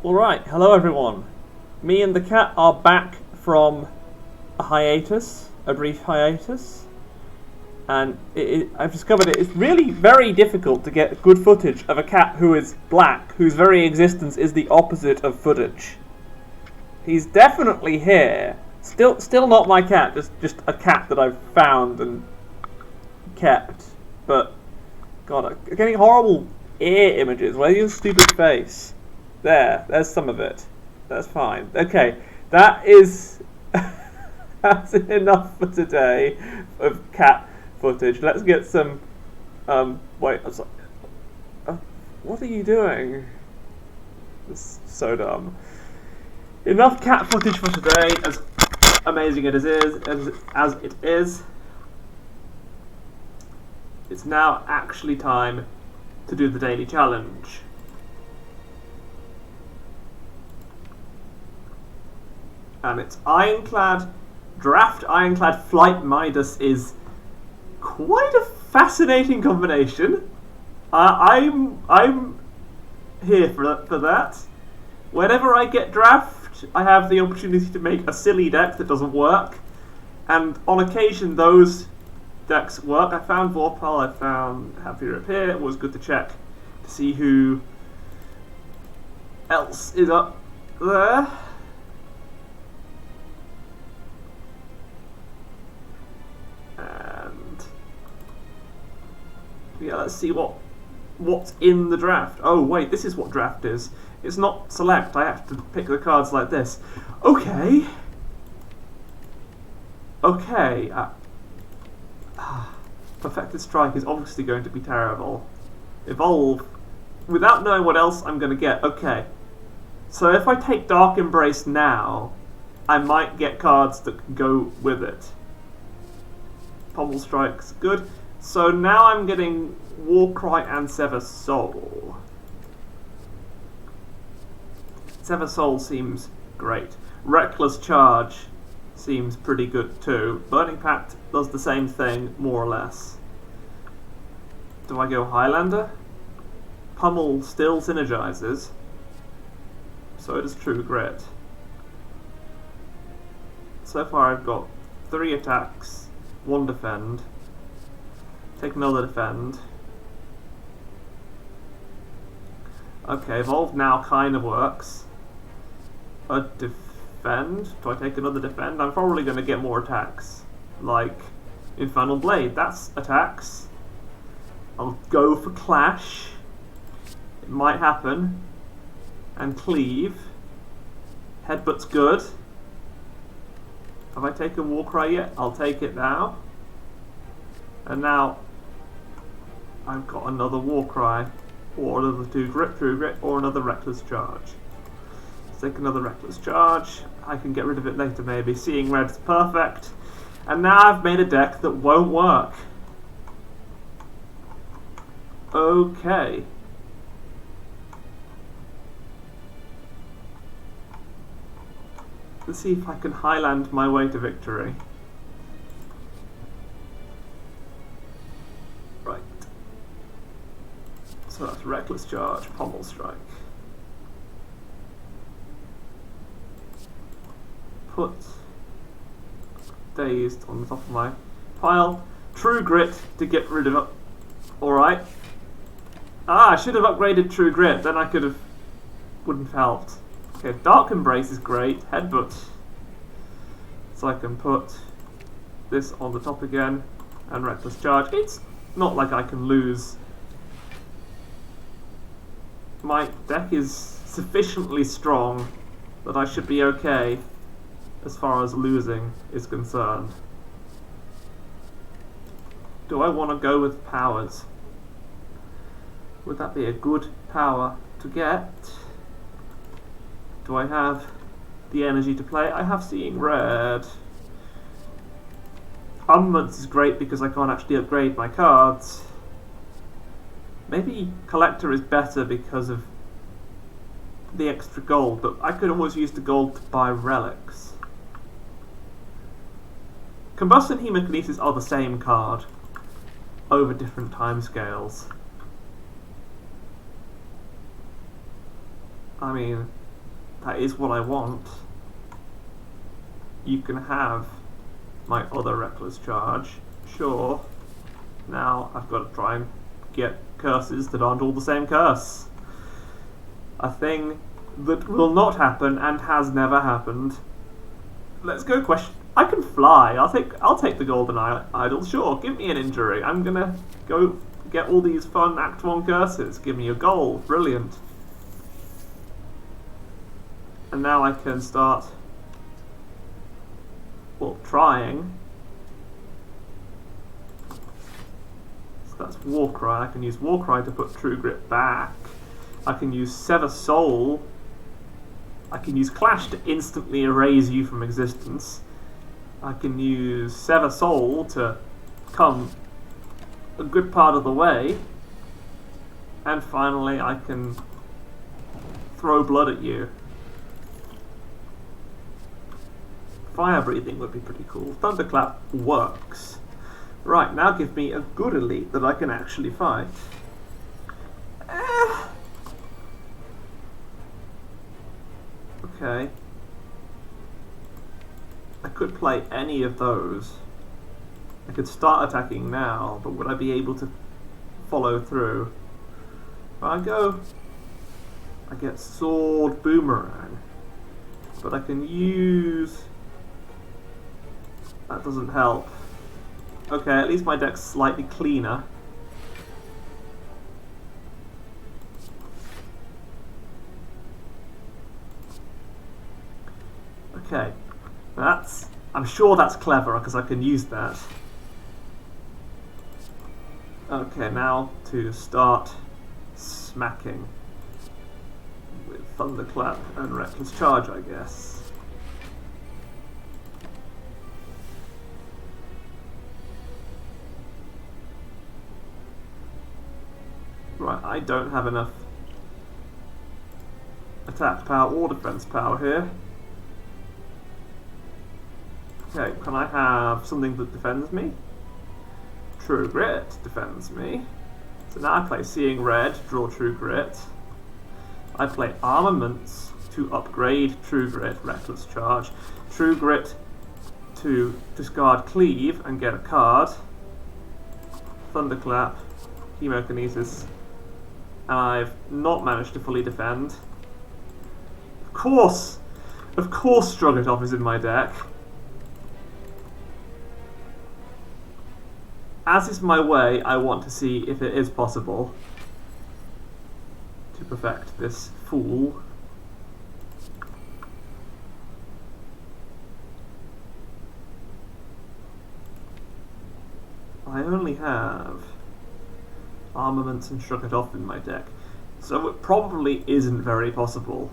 Alright, hello everyone. Me and the cat are back from a hiatus, a brief hiatus, and I've discovered it's really very difficult to get good footage of a cat who is black, whose very existence is the opposite of footage. He's definitely here. Still not my cat, just a cat that I've found and kept. But, God, I'm getting horrible ear images. Where's your stupid face? There's some of it. That's fine. Okay, that is that's enough for today of cat footage. Let's get some. Wait. I'm sorry. What are you doing? This is so dumb. Enough cat footage for today. As amazing as it is, it's now actually time to do the daily challenge. And it's Ironclad. Draft Ironclad Flight Midas is quite a fascinating combination. I'm here for that. Whenever I get draft, I have the opportunity to make a silly deck that doesn't work, and on occasion those decks work. I found Vorpal, I found Happy Rip here. It was good to check to see who else is up there. Yeah, let's see what's in the draft. Oh wait, this is what draft is. It's not select. I have to pick the cards like this. Okay. Okay. Perfected Strike is obviously going to be terrible. Evolve. Without knowing what else I'm going to get. Okay. So if I take Dark Embrace now, I might get cards that can go with it. Pommel Strike's good. So now I'm getting Warcry and Sever Soul. Sever Soul seems great. Reckless Charge seems pretty good too. Burning Pact does the same thing, more or less. Do I go Highlander? Pummel still synergizes. So does True Grit. So far I've got 3 attacks, 1 defend. Take another defend. Okay, Evolve now kind of works. A defend? Do I take another defend? I'm probably going to get more attacks. Like Infernal Blade, that's attacks. I'll go for Clash. It might happen. And Cleave. Headbutt's good. Have I taken Warcry yet? I'll take it now. And now I've got another Warcry, or another True Grit, or another Reckless Charge. Let's take another Reckless Charge. I can get rid of it later maybe. Seeing Red's perfect. And now I've made a deck that won't work. Okay. Let's see if I can Highland my way to victory. Right. So that's Reckless Charge, Pommel Strike. Put Dazed on the top of my pile. True Grit to get rid of it. Alright. I should have upgraded True Grit, then I wouldn't have helped. Okay, Dark Embrace is great. Headbutt. So I can put this on the top again. And Reckless Charge. It's not like I can lose. My deck is sufficiently strong that I should be okay as far as losing is concerned. Do I want to go with powers? Would that be a good power to get? Do I have the energy to play? I have Seeing Red. Armaments is great because I can't actually upgrade my cards. Maybe Collector is better because of the extra gold, but I could always use the gold to buy relics. Combust and Hemokinesis are the same card over different timescales. I mean, that is what I want. You can have my other Reckless Charge, sure. Now I've got to try and get curses that aren't all the same curse. A thing that will not happen and has never happened. Let's go question. I can fly. I'll take the golden idol. Sure, give me an injury. I'm gonna go get all these fun Act 1 curses. Give me a goal. Brilliant. And now I can start, well, trying. So that's Warcry. I can use Warcry to put True Grit back. I can use Sever Soul. I can use Clash to instantly erase you from existence. I can use Sever Soul to come a good part of the way. And finally I can throw blood at you. Fire breathing would be pretty cool. Thunderclap works. Right, now give me a good elite that I can actually fight. Okay. I could play any of those. I could start attacking now, but would I be able to follow through? If I go, I get Sword Boomerang, but I can use... That doesn't help. Okay, at least my deck's slightly cleaner. Okay, I'm sure that's clever because I can use that. Okay, now to start smacking with Thunderclap and Reckless Charge, I guess. Right, I don't have enough attack power or defense power here. Okay, can I have something that defends me? True Grit defends me. So now I play Seeing Red, draw True Grit. I play Armaments to upgrade True Grit, Reckless Charge. True Grit to discard Cleave and get a card. Thunderclap, Chemokinesis. And I've not managed to fully defend. Of course Strogatov is in my deck. As is my way, I want to see if it is possible to perfect this fool. I only have Armaments and Strogatov in my deck, so it probably isn't very possible.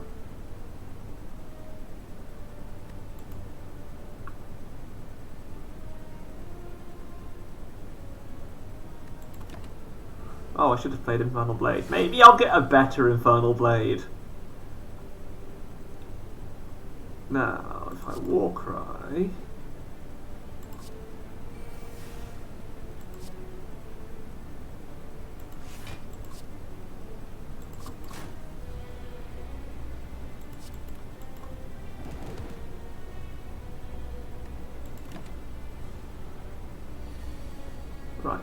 Oh, I should have played Infernal Blade. Maybe I'll get a better Infernal Blade. Now, if I Warcry... Right.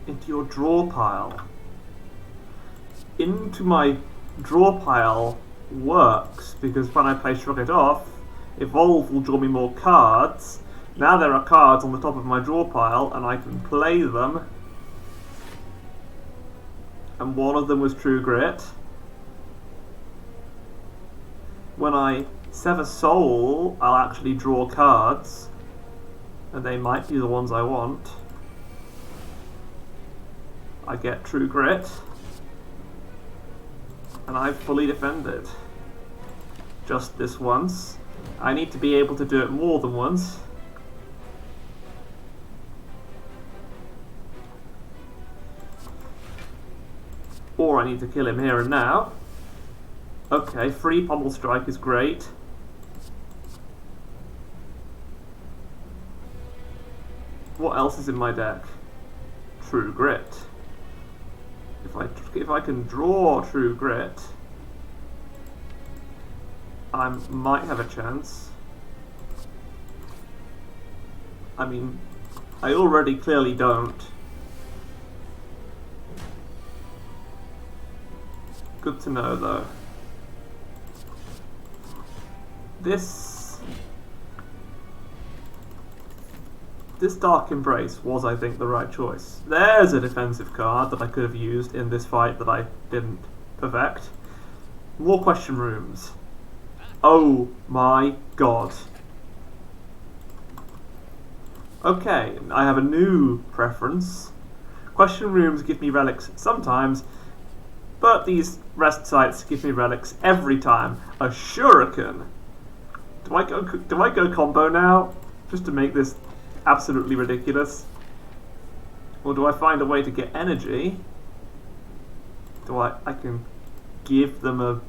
Into your draw pile. Into my draw pile works because when I play Shrug It Off, Evolve will draw me more cards. Now there are cards on the top of my draw pile and I can play them. And one of them was True Grit. When I Sever Soul, I'll actually draw cards. And they might be the ones I want. I get True Grit. And I've fully defended. Just this once. I need to be able to do it more than once. Or I need to kill him here and now. Okay, free Pommel Strike is great. What else is in my deck? True Grit. If I If I can draw True Grit, I might have a chance. I mean, I already clearly don't. Good to know, though. This Dark Embrace was, I think, the right choice. There's a defensive card that I could have used in this fight that I didn't perfect. More question rooms. Oh my god. Okay, I have a new preference. Question rooms give me relics sometimes, but these rest sites give me relics every time. A shuriken. Do I go combo now, just to make this absolutely ridiculous? Or do I find a way to get energy? I can give them a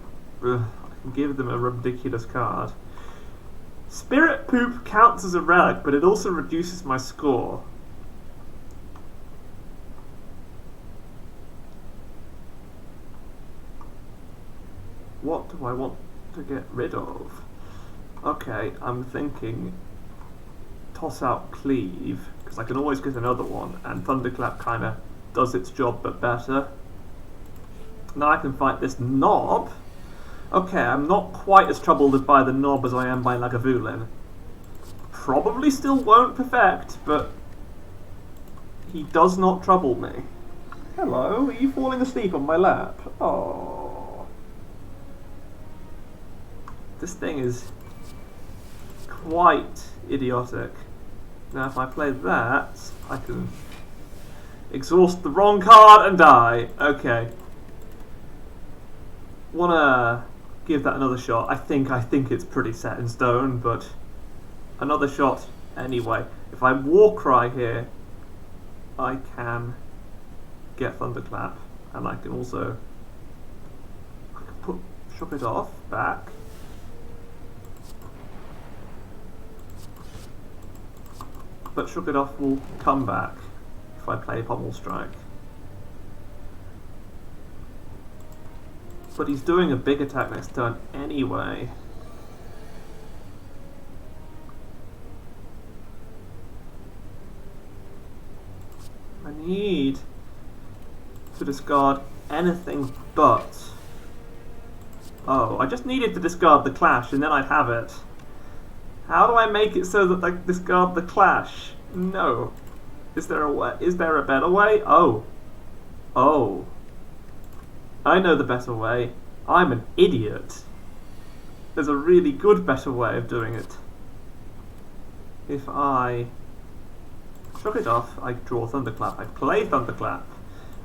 ridiculous card. Spirit Poop counts as a relic, but it also reduces my score. What do I want to get rid of? Okay, I'm thinking toss out Cleave, because I can always get another one, and Thunderclap kind of does its job but better. Now I can fight this Knob. Okay, I'm not quite as troubled by the Knob as I am by Lagavulin. Probably still won't perfect, but he does not trouble me. Hello, are you falling asleep on my lap? Oh. This thing is quite idiotic. Now if I play that, I can exhaust the wrong card and die. Okay. Wanna give that another shot. I think it's pretty set in stone, but another shot anyway. If I Warcry here, I can get Thunderclap, and I can also Shook It Off back. But Shook It Off will come back if I play Pommel Strike. But he's doing a big attack next turn anyway. I need to discard anything but... Oh, I just needed to discard the Clash and then I'd have it. How do I make it so that I discard the Clash? No. Is there a way? Is there a better way? Oh. Oh. I know the better way. I'm an idiot. There's a really good better way of doing it. If I Shook It Off, I draw Thunderclap. I play Thunderclap.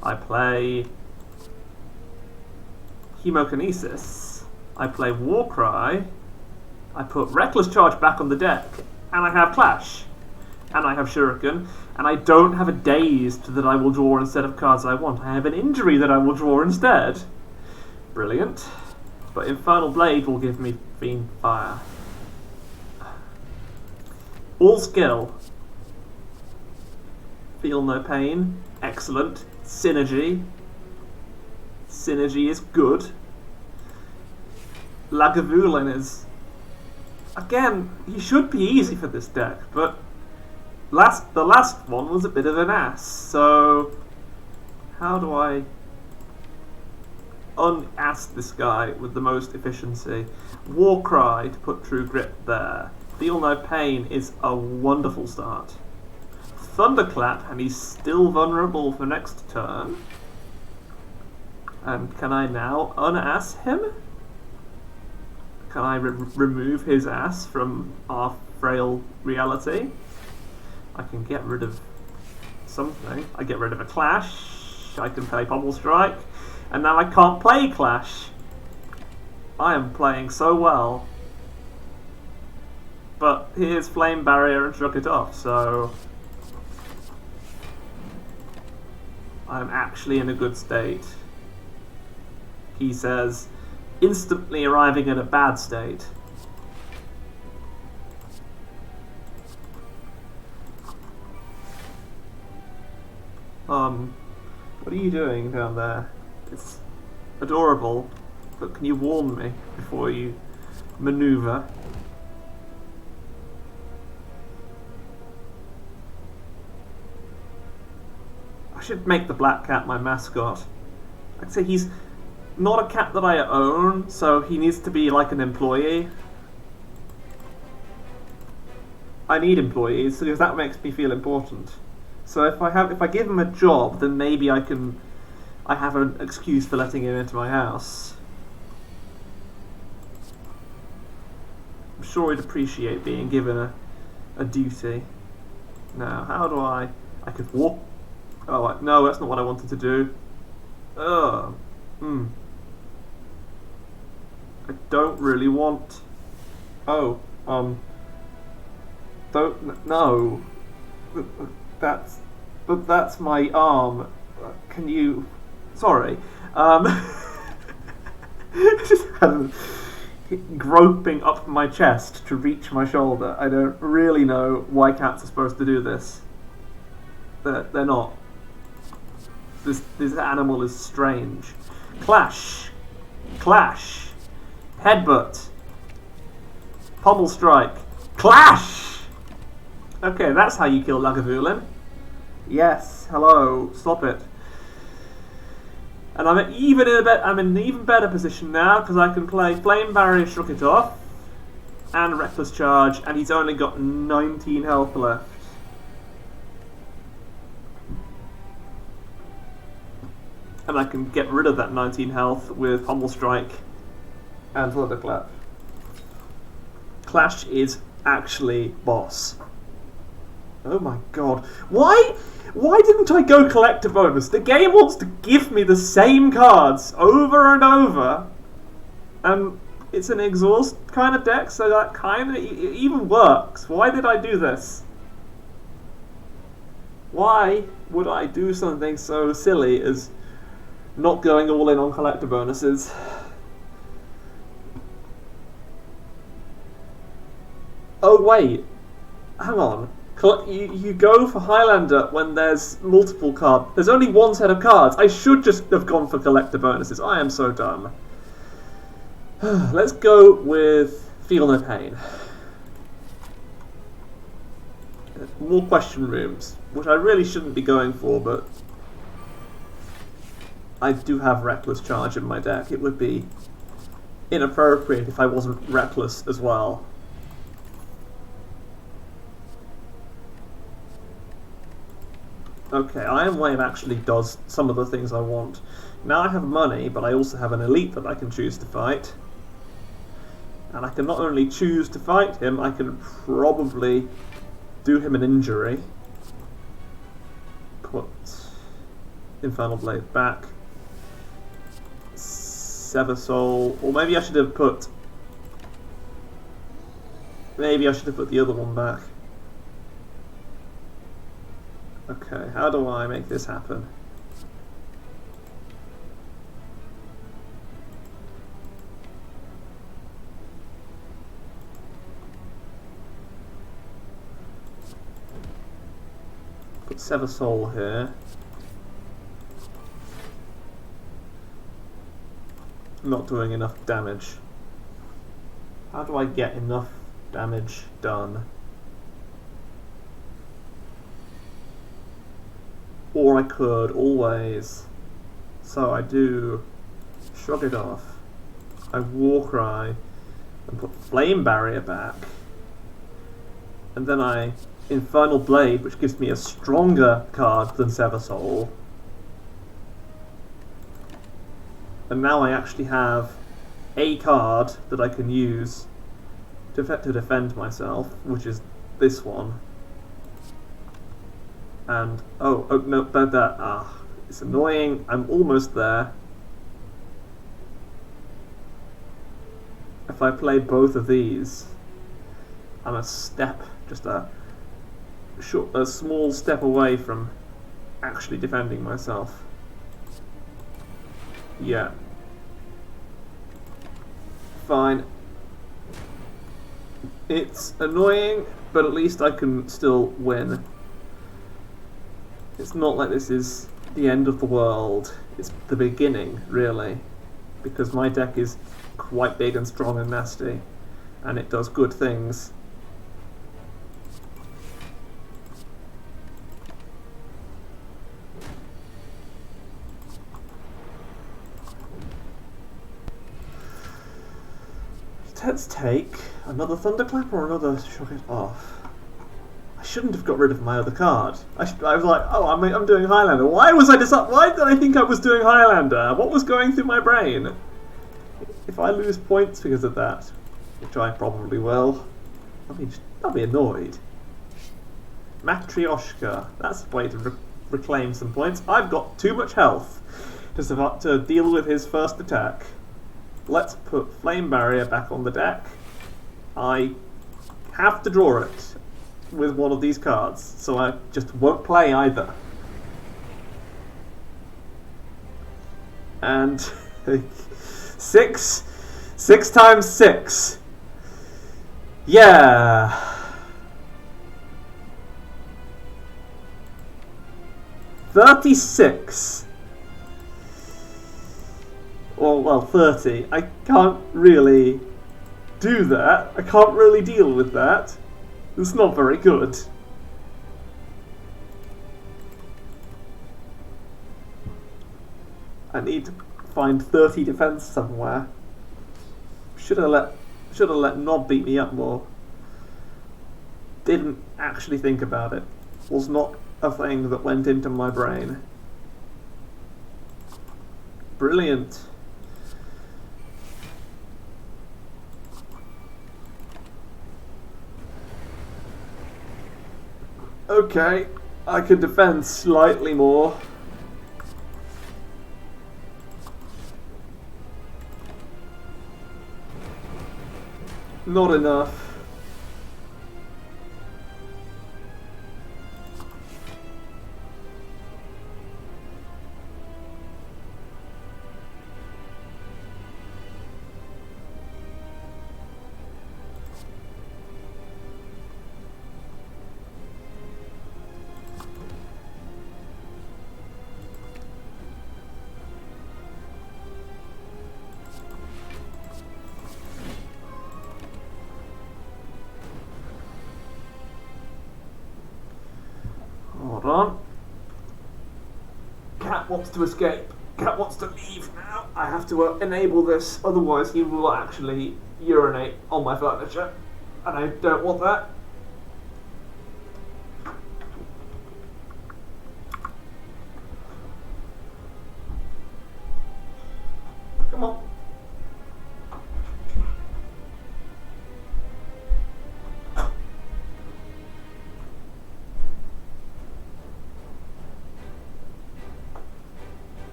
I play Hemokinesis. I play Warcry. I put Reckless Charge back on the deck. And I have Clash. And I have Shuriken. And I don't have a Dazed that I will draw instead of cards I want. I have an Injury that I will draw instead. Brilliant. But Infernal Blade will give me Fiend Fire. All skill. Feel No Pain. Excellent. Synergy. Synergy is good. Lagavulin is... Again, he should be easy for this deck, but the last one was a bit of an ass, so how do I un-ass this guy with the most efficiency? Warcry to put True Grit there. Feel No Pain is a wonderful start. Thunderclap, and he's still vulnerable for next turn. And can I now un-ass him? Can I remove his ass from our frail reality? I can get rid of something. I get rid of a Clash. I can play Pommel Strike. And now I can't play Clash. I am playing so well. But here's Flame Barrier and Shook It Off, so... I'm actually in a good state. He says, instantly arriving at a bad state. What are you doing down there? It's adorable, but can you warn me before you maneuver? I should make the black cat my mascot. I'd say he's not a cat that I own, so he needs to be like an employee. I need employees because that makes me feel important. So if I give him a job, then maybe I have an excuse for letting him into my house. I'm sure he'd appreciate being given a duty. Now, how do I could walk. Oh, no, that's not what I wanted to do. Ugh. I don't really want. Oh, don't. No. That's my arm. Can you. Sorry. Just groping up my chest to reach my shoulder. I don't really know why cats are supposed to do this. They're not. This animal is strange. Clash. Clash. Headbutt. Pommel strike. Clash! Okay, that's how you kill Lagavulin. Yes, hello, stop it. And I'm in an even better position now because I can play Flame Barrier, Shook It Off, and Reckless Charge, and he's only got 19 health left. And I can get rid of that 19 health with Pommel Strike and Thunderclap. Clash is actually boss. Oh my god. Why didn't I go collect a bonus? The game wants to give me the same cards over and over. And it's an exhaust kind of deck, so that kind of even works. Why did I do this? Why would I do something so silly as not going all in on collector bonuses? Oh wait, hang on. You go for Highlander when there's multiple cards. There's only one set of cards. I should just have gone for collector bonuses. I am so dumb. Let's go with Feel No Pain. More question rooms, which I really shouldn't be going for, but I do have Reckless Charge in my deck. It would be inappropriate if I wasn't reckless as well. Okay, Iron Wave actually does some of the things I want. Now I have money, but I also have an elite that I can choose to fight. And I can not only choose to fight him, I can probably do him an injury. Put Infernal Blade back. Sever Soul, or maybe I should have put the other one back. Okay, how do I make this happen? Put Sever Soul here. Not doing enough damage. How do I get enough damage done? Or I could always. So I do Shrug It Off. I Warcry and put Flame Barrier back. And then I Infernal Blade, which gives me a stronger card than Sever Soul. And now I actually have a card that I can use to defend myself, which is this one. And oh no, it's annoying. I'm almost there. If I play both of these, I'm a small step away from actually defending myself. Yeah. Fine. It's annoying, but at least I can still win. It's not like this is the end of the world. It's the beginning, really, because my deck is quite big and strong and nasty, and it does good things. Let's take another Thunderclap or another Shock It Off. I shouldn't have got rid of my other card. I was like, oh, I'm doing Highlander. Why did I think I was doing Highlander? What was going through my brain? If I lose points because of that, which I probably will, I'll be annoyed. Matryoshka. That's a way to reclaim some points. I've got too much health to deal with his first attack. Let's put Flame Barrier back on the deck. I have to draw it with one of these cards, so I just won't play either. And 6 times 6. Yeah. 36. Well, 30. I can't really do that. I can't really deal with that. It's not very good. I need to find 30 defense somewhere. Should have let Nob beat me up more. Didn't actually think about it. Was not a thing that went into my brain. Brilliant. Okay, I can defend slightly more. Not enough. Hold on. Cat wants to escape. Cat wants to leave now. I have to enable this, otherwise he will actually urinate on my furniture. And I don't want that. Come on.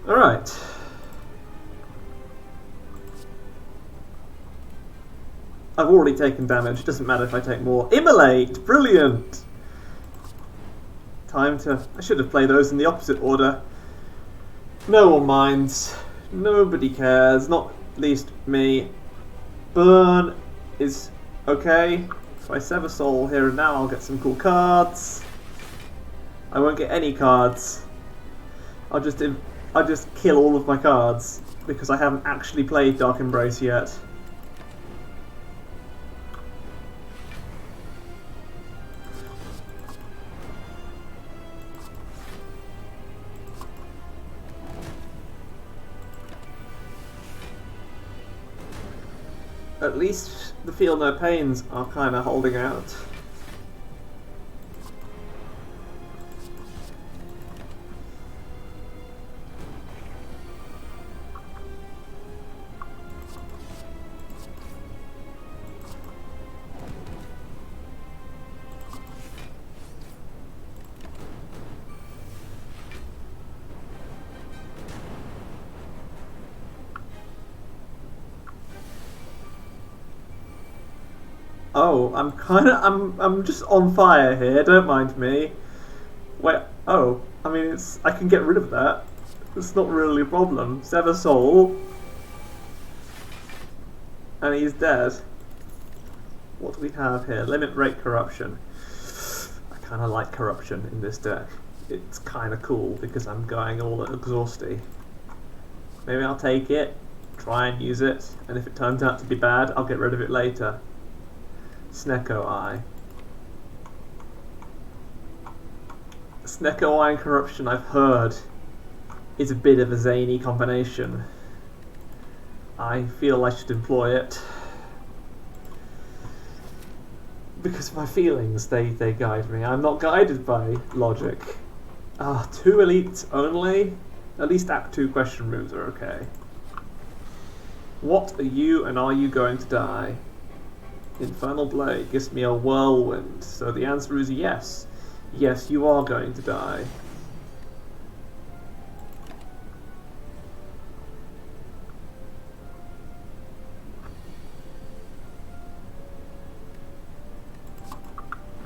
Alright. I've already taken damage, doesn't matter if I take more. Immolate! Brilliant! Time to... I should have played those in the opposite order. No one minds. Nobody cares, not least me. Burn is okay. If I sever soul here and now, I'll get some cool cards. I won't get any cards. I'll just kill all of my cards, because I haven't actually played Dark Embrace yet. At least the Feel No Pains are kind of holding out. Oh, I'm just on fire here. Don't mind me. Wait. Oh, I mean, I can get rid of that. It's not really a problem. Sever soul, and he's dead. What do we have here? Limit rate corruption. I kind of like corruption in this deck. It's kind of cool because I'm going all exhausty. Maybe I'll take it, try and use it, and if it turns out to be bad, I'll get rid of it later. Snecko Eye. Snecko Eye and corruption, I've heard, is a bit of a zany combination. I feel I should employ it. Because my feelings, they guide me. I'm not guided by logic. 2 elites only? At least Act 2 question rooms are okay. What are you and are you going to die? Infernal Blade gives me a whirlwind, so the answer is yes. Yes, you are going to die.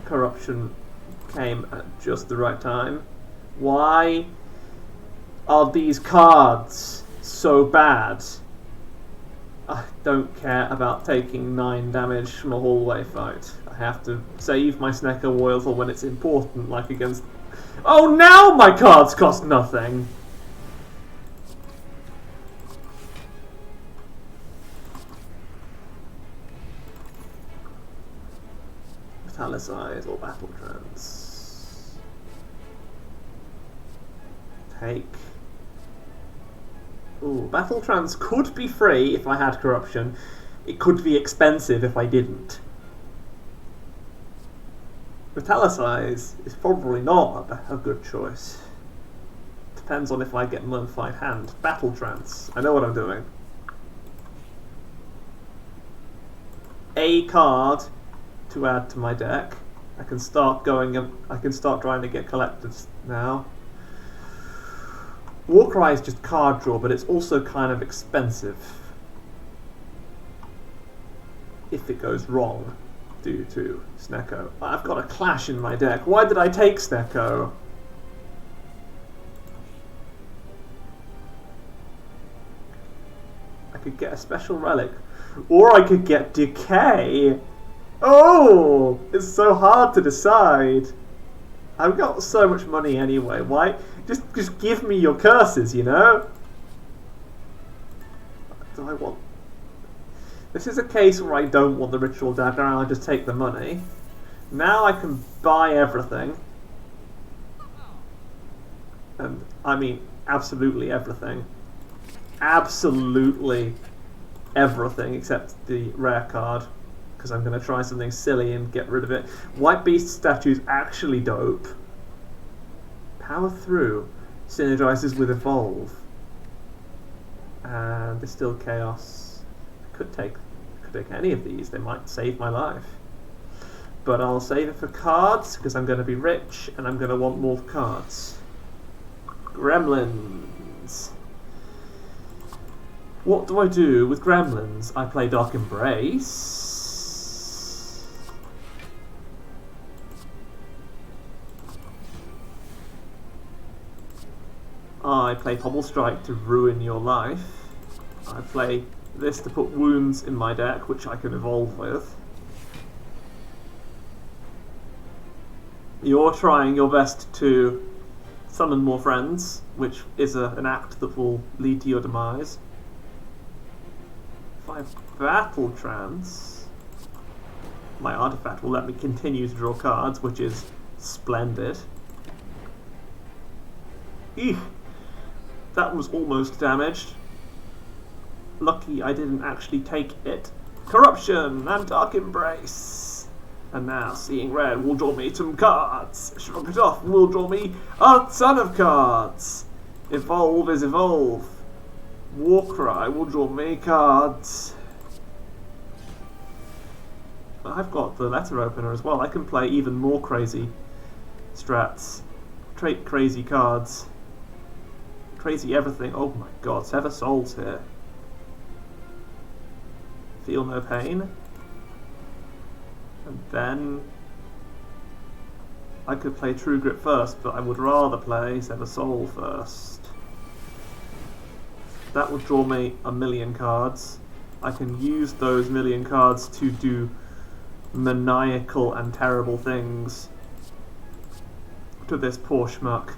Corruption came at just the right time. Why are these cards so bad? I don't care about taking 9 damage from a hallway fight. I have to save my Snecko Oil for when it's important, like against... Oh, now my cards cost nothing! Metallicize or Battle Trance. Take... Ooh, Battle Trance could be free if I had corruption. It could be expensive if I didn't. Metallicize is probably not a good choice. Depends on if I get Mummified Hand. Battle Trance. I know what I'm doing. A card to add to my deck. I can start trying to get collectives now. Warcry is just card draw, but it's also kind of expensive if it goes wrong due to Snecko. I've got a Clash in my deck. Why did I take Snecko? I could get a special relic, or I could get Decay. Oh, it's so hard to decide. I've got so much money anyway. Why? Just give me your curses, you know? Do I want... This is a case where I don't want the Ritual Dagger and I'll just take the money. Now I can buy everything. And I mean, absolutely everything. Absolutely everything except the rare card. Because I'm going to try something silly and get rid of it. White Beast statue is actually dope. Power Through synergizes with Evolve. And Distill Chaos. I could take any of these. They might save my life. But I'll save it for cards because I'm going to be rich and I'm going to want more cards. Gremlins. What do I do with Gremlins? I play Dark Embrace. I play Hobble Strike to ruin your life. I play this to put wounds in my deck, which I can evolve with. You're trying your best to summon more friends, which is an act that will lead to your demise. If I have Battle Trance, my artifact will let me continue to draw cards, which is splendid. Eek. That was almost damaged. Lucky I didn't actually take it. Corruption and Dark Embrace. And now Seeing Red will draw me some cards. Shrug it off will draw me a ton of cards. Evolve is Evolve. Warcry will draw me cards. I've got the Letter Opener as well. I can play even more crazy strats. Trait crazy cards. Crazy everything. Oh my god, Sever Souls here. Feel no pain. And then I could play True Grit first, but I would rather play Sever Soul first. That will draw me a million cards. I can use those million cards to do maniacal and terrible things to this poor schmuck.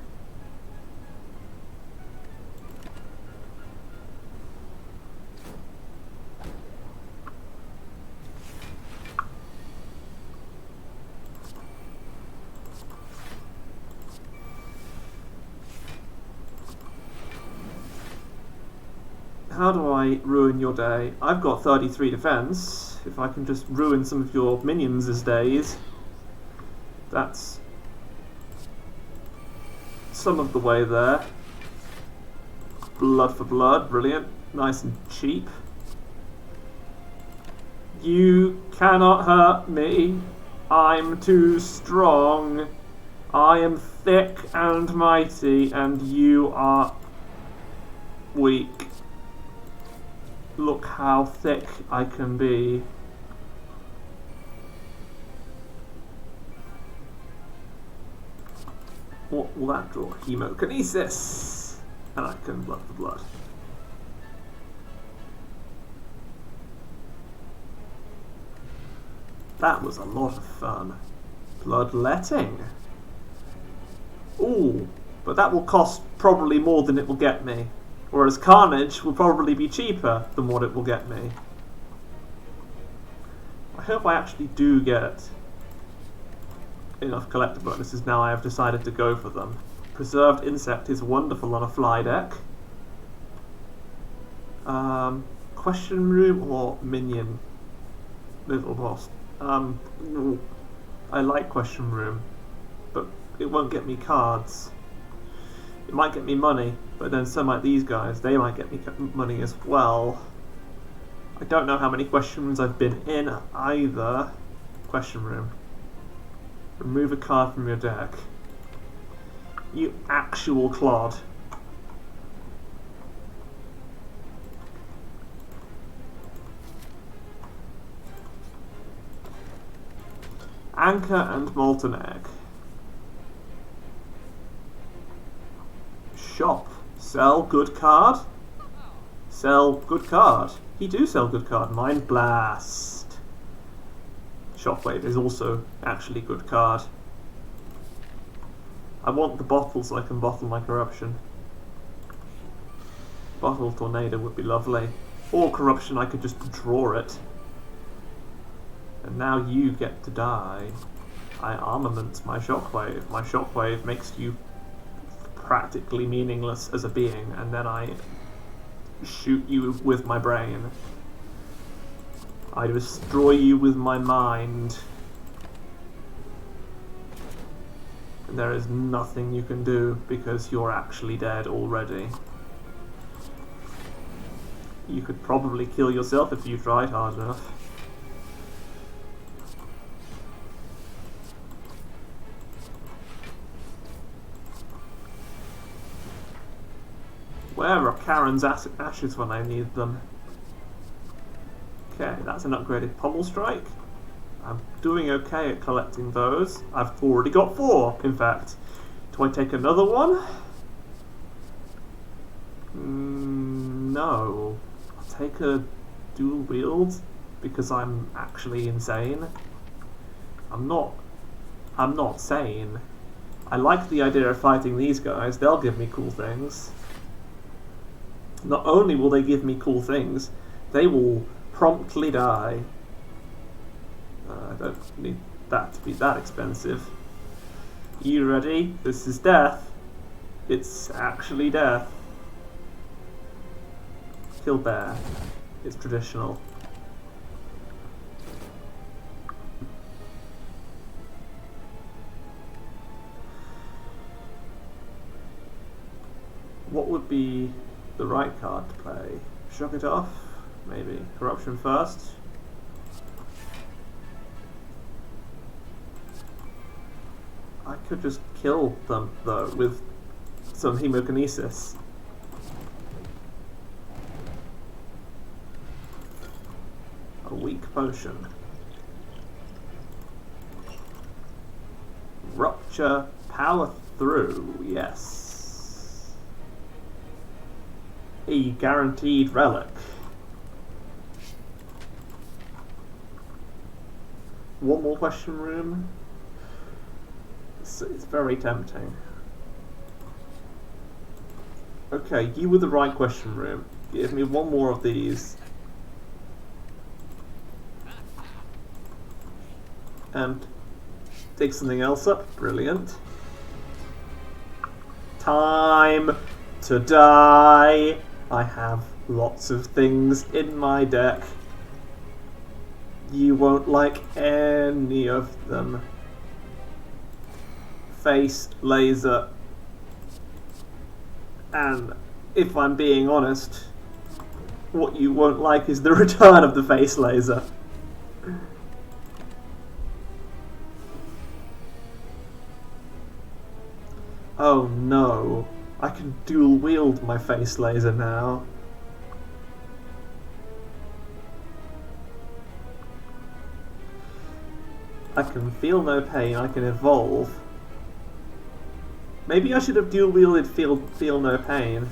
How do I ruin your day? I've got 33 defense. If I can just ruin some of your minions' days, that's some of the way there. Blood for blood, brilliant. Nice and cheap. You cannot hurt me. I'm too strong. I am thick and mighty, and you are weak. Look how thick I can be. What will that draw? Hemokinesis! And I can blood for blood. That was a lot of fun. Bloodletting. Ooh, but that will cost probably more than it will get me. Whereas Carnage will probably be cheaper than what it will get me. I hope I actually do get enough collector bonuses now I have decided to go for them. Preserved Insect is wonderful on a fly deck. Question Room or Minion? Little Boss. I like Question Room, but it won't get me cards. It might get me money, but then so might these guys. They might get me money as well. I don't know how many question rooms I've been in either. Question room. Remove a card from your deck. You actual clod. Anchor and Molten Egg. Shop. Sell good card. Sell good card. He do sell good card. Mind Blast. Shockwave is also actually good card. I want the bottle so I can bottle my corruption. Bottle Tornado would be lovely. Or corruption, I could just draw it. And now you get to die. I armament my shockwave. My shockwave makes you practically meaningless as a being, and then I shoot you with my brain. I destroy you with my mind. And there is nothing you can do because you're actually dead already. You could probably kill yourself if you tried hard enough. Where are Karen's ashes when I need them? Okay, that's an upgraded Pommel Strike. I'm doing okay at collecting those. I've already got 4, in fact. Do I take another one? No. I'll take a dual wield because I'm actually insane. I'm not sane. I like the idea of fighting these guys. They'll give me cool things. Not only will they give me cool things, they will promptly die. I don't need that to be that expensive. You ready? This is death. It's actually death. Kill bear. It's traditional. What would be the right card to play? Shock it off? Maybe. Corruption first. I could just kill them, though, with some hemokinesis. A weak potion. Texture, power through, yes. A guaranteed relic. One more question room. It's very tempting. Okay, you were the right question room. Give me one more of these. And dig something else up. Brilliant. Time to die. I have lots of things in my deck. You won't like any of them. Face, laser. And if I'm being honest, what you won't like is the return of the face laser. Oh no, I can dual wield my face laser now. I can feel no pain, I can evolve. Maybe I should have dual wielded feel no pain.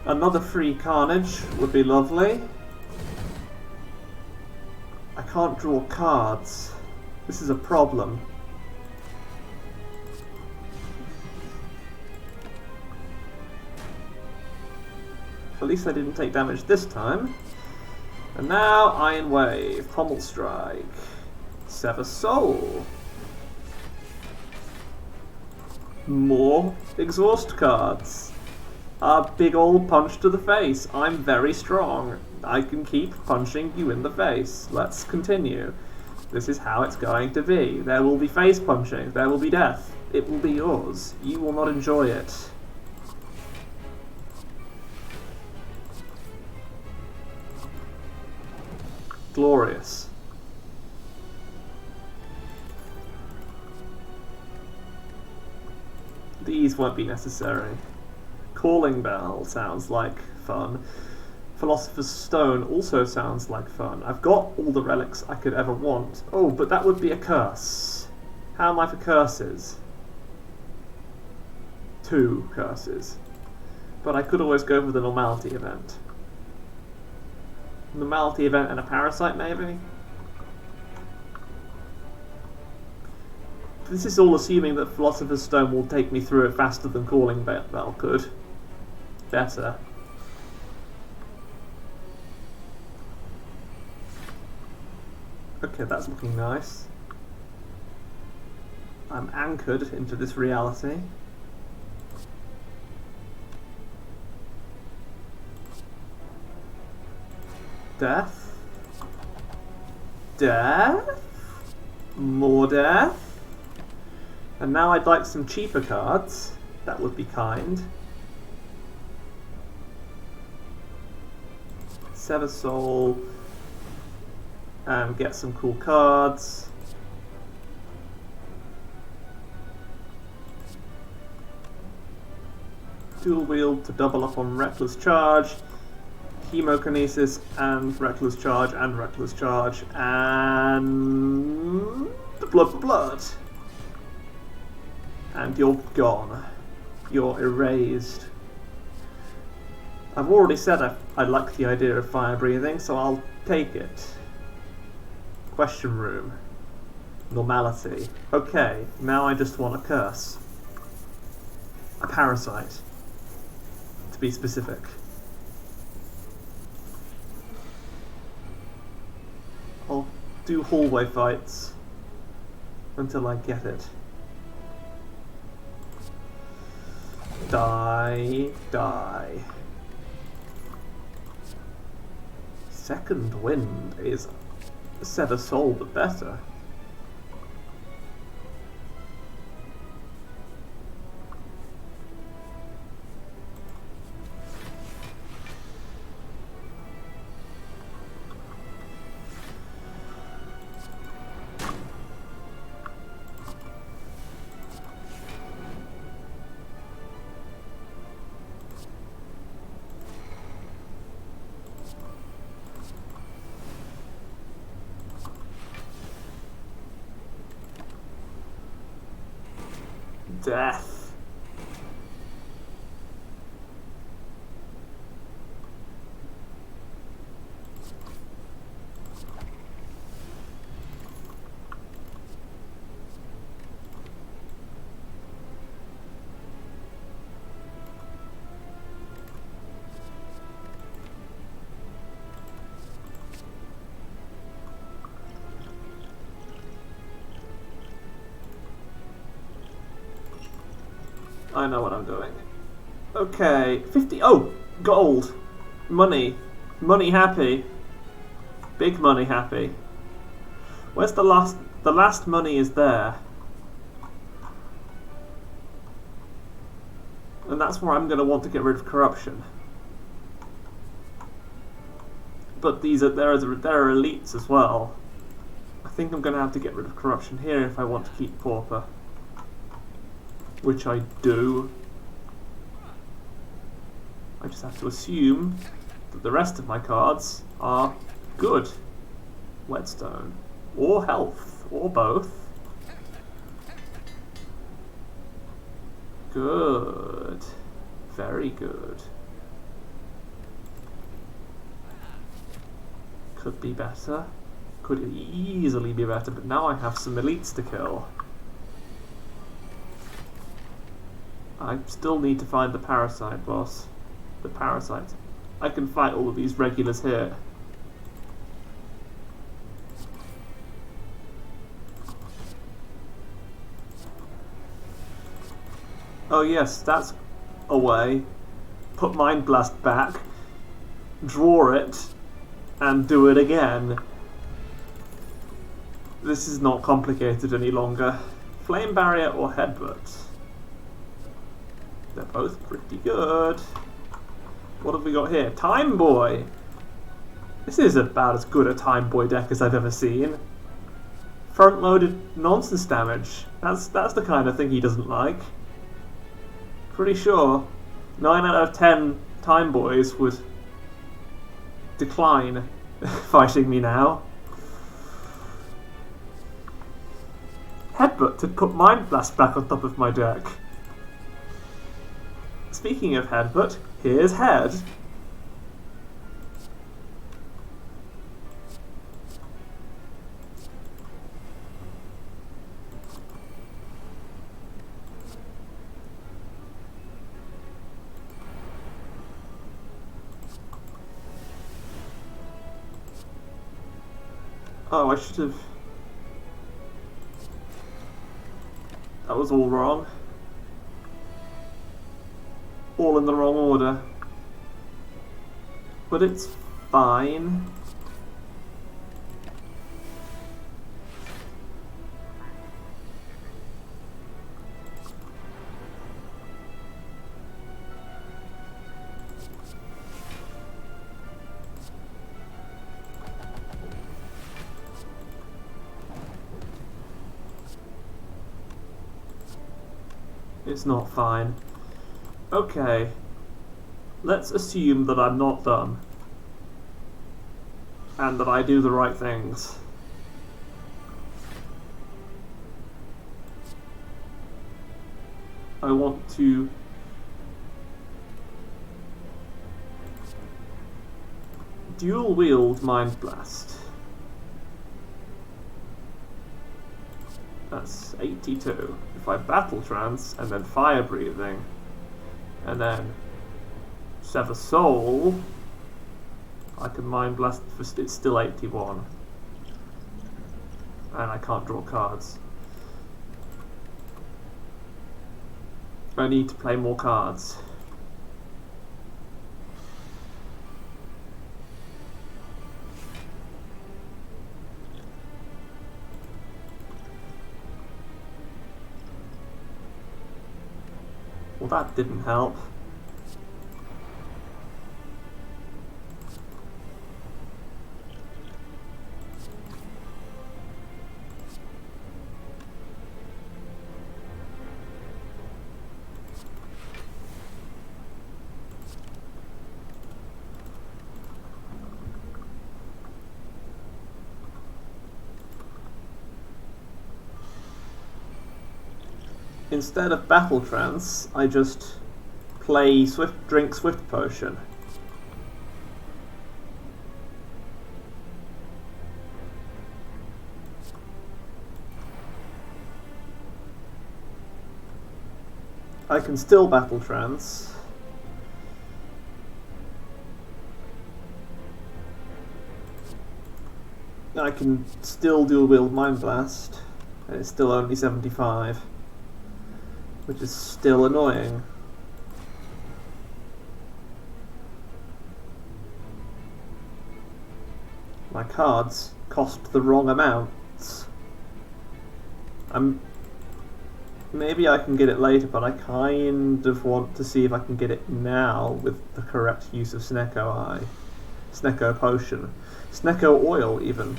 Another free carnage would be lovely. I can't draw cards. This is a problem. At least I didn't take damage this time. And now Iron Wave, Pommel Strike, Sever Soul. More exhaust cards. A big old punch to the face. I'm very strong. I can keep punching you in the face. Let's continue. This is how it's going to be. There will be face punching. There will be death. It will be yours. You will not enjoy it. Glorious. These won't be necessary. Calling Bell sounds like fun. Philosopher's Stone also sounds like fun. I've got all the relics I could ever want. Oh, but that would be a curse. How am I for curses? 2 curses. But I could always go for the normality event. Normality event and a parasite, maybe? This is all assuming that Philosopher's Stone will take me through it faster than Calling Bell could. Better. Okay, that's looking nice. I'm anchored into this reality. Death. Death. More death. And now I'd like some cheaper cards. That would be kind. Sever Soul. And get some cool cards. Dual wield to double up on Reckless Charge. Chemokinesis and Reckless Charge and Reckless Charge. And Blood for Blood. And you're gone. You're erased. I've already said I like the idea of fire breathing, so I'll take it. Question room. Normality. Okay, now I just want a curse. A parasite. To be specific. I'll do hallway fights until I get it. Die, die. second wind is set a soul but better. Death. I know what I'm doing. Okay, 50. Oh, gold, money, money happy, big money happy. Where's the last? The last money is there, and that's where I'm going to want to get rid of corruption. But there are elites as well. I think I'm going to have to get rid of corruption here if I want to keep pauper. Which I do. I just have to assume that the rest of my cards are good. Whetstone. Or health. Or both. Good. Very good. Could be better. Could easily be better, but now I have some elites to kill. I still need to find the parasite boss. The parasite. I can fight all of these regulars here. Oh yes, that's a way. Put Mind Blast back, draw it, and do it again. This is not complicated any longer. Flame Barrier or Headbutt? They're both pretty good. What have we got here? Time Boy! This is about as good a Time Boy deck as I've ever seen. Front-loaded nonsense damage. That's the kind of thing he doesn't like. Pretty sure 9 out of 10 Time Boys would decline fighting me now. Headbutt to put Mind Blast back on top of my deck. Speaking of Headbutt, here's Head. Oh, I should have... That was all wrong. All in the wrong order. But it's fine. It's not fine. Okay. Let's assume that I'm not dumb. And that I do the right things. I want to dual wield Mind Blast. That's 82. If I Battle Trance and then Fire Breathing and then Sever Soul, I can Mind Blast for it's still 81. And I can't draw cards. I need to play more cards. Well, that didn't help. Instead of Battle Trance, I just drink Swift Potion. I can still Battle Trance. I can still dual wield Mind Blast, and it's still only 75. Which is still annoying. My cards cost the wrong amounts. Maybe I can get it later, but I kind of want to see if I can get it now with the correct use of Snecko Potion. Snecko Oil, even.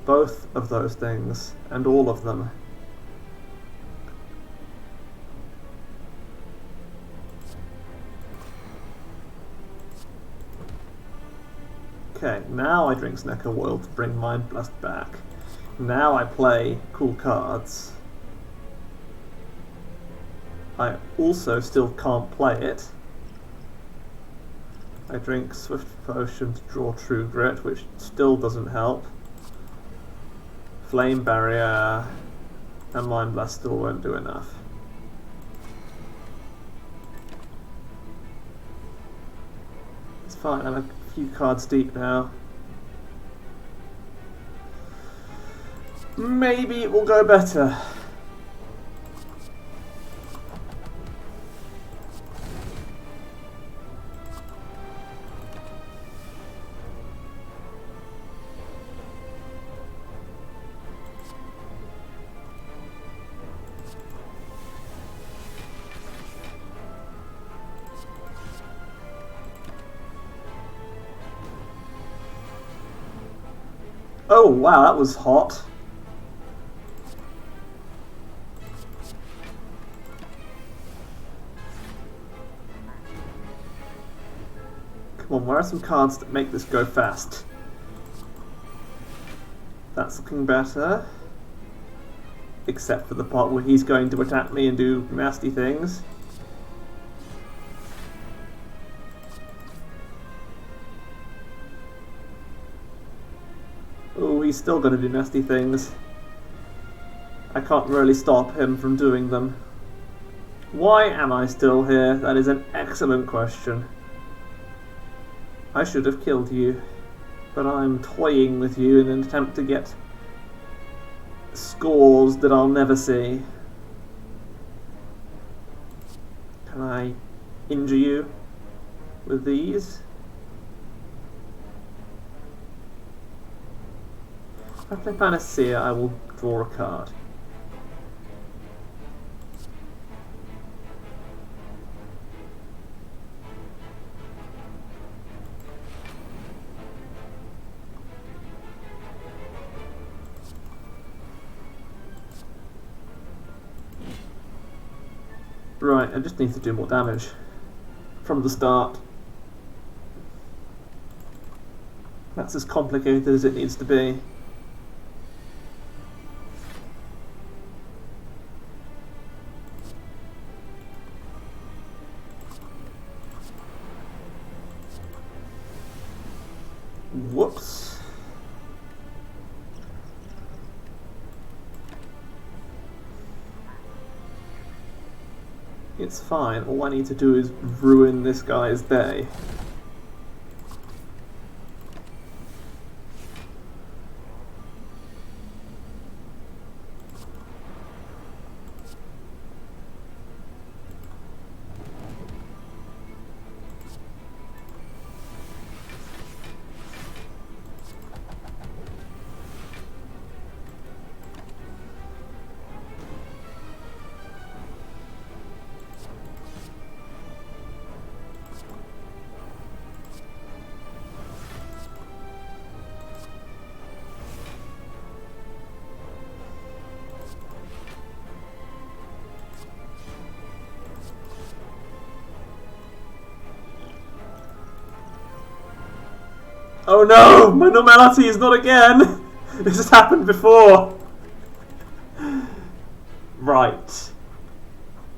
Both of those things, and all of them. Okay, now I drink Snecko Oil to bring Mind Blast back. Now I play cool cards. I also still can't play it. I drink Swift Potion to draw True Grit, which still doesn't help. Flame Barrier and Mind Blast still won't do enough. It's fine, I'm a few cards deep now. Maybe it will go better. Oh wow, that was hot. Come on, where are some cards that make this go fast? That's looking better. Except for the part where he's going to attack me and do nasty things. Oh, he's still going to do nasty things. I can't really stop him from doing them. Why am I still here? That is an excellent question. I should have killed you, but I'm toying with you in an attempt to get scores that I'll never see. Can I injure you with these? If I Panacea, I will draw a card. Right, I just need to do more damage from the start. That's as complicated as it needs to be. Whoops. It's fine, all I need to do is ruin this guy's day. Oh no! My normality is not again! This has happened before! Right.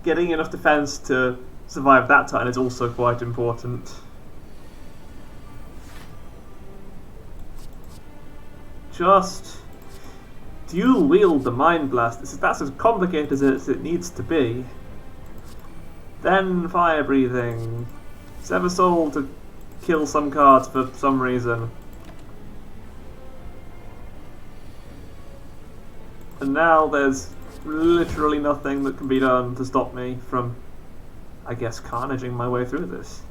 Getting enough defense to survive that turn is also quite important. Just dual wield the Mind Blast. That's as complicated as it needs to be. Then Fire Breathing. Sever Soul to kill some cards for some reason. And now there's literally nothing that can be done to stop me from, I guess, carnaging my way through this.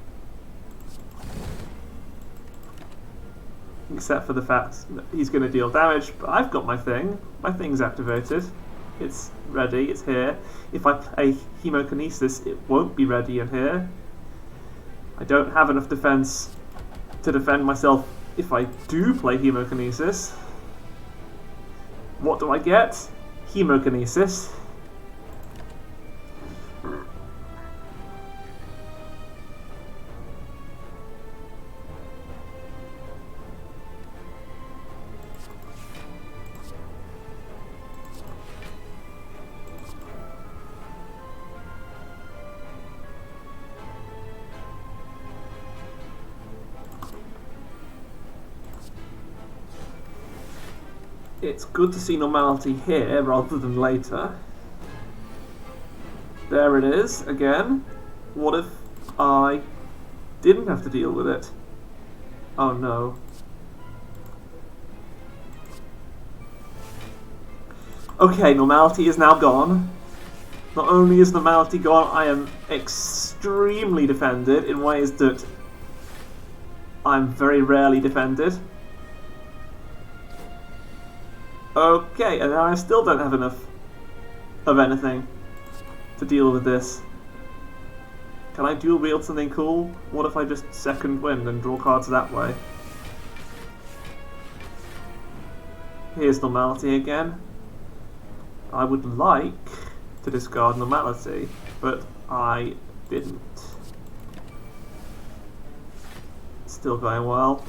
Except for the fact that he's going to deal damage, but I've got my thing. My thing's activated. It's ready, it's here. If I play Hemokinesis, it won't be ready in here. I don't have enough defense to defend myself if I do play Hemokinesis. What do I get? Hemokinesis. It's good to see normality here rather than later. There it is, again. What if I didn't have to deal with it? Oh no. Okay, normality is now gone. Not only is normality gone, I am extremely defended in ways that I'm very rarely defended. Okay, and now I still don't have enough of anything to deal with this. Can I dual wield something cool? What if I just second wind and draw cards that way? Here's normality again. I would like to discard normality, but I didn't. Still going well.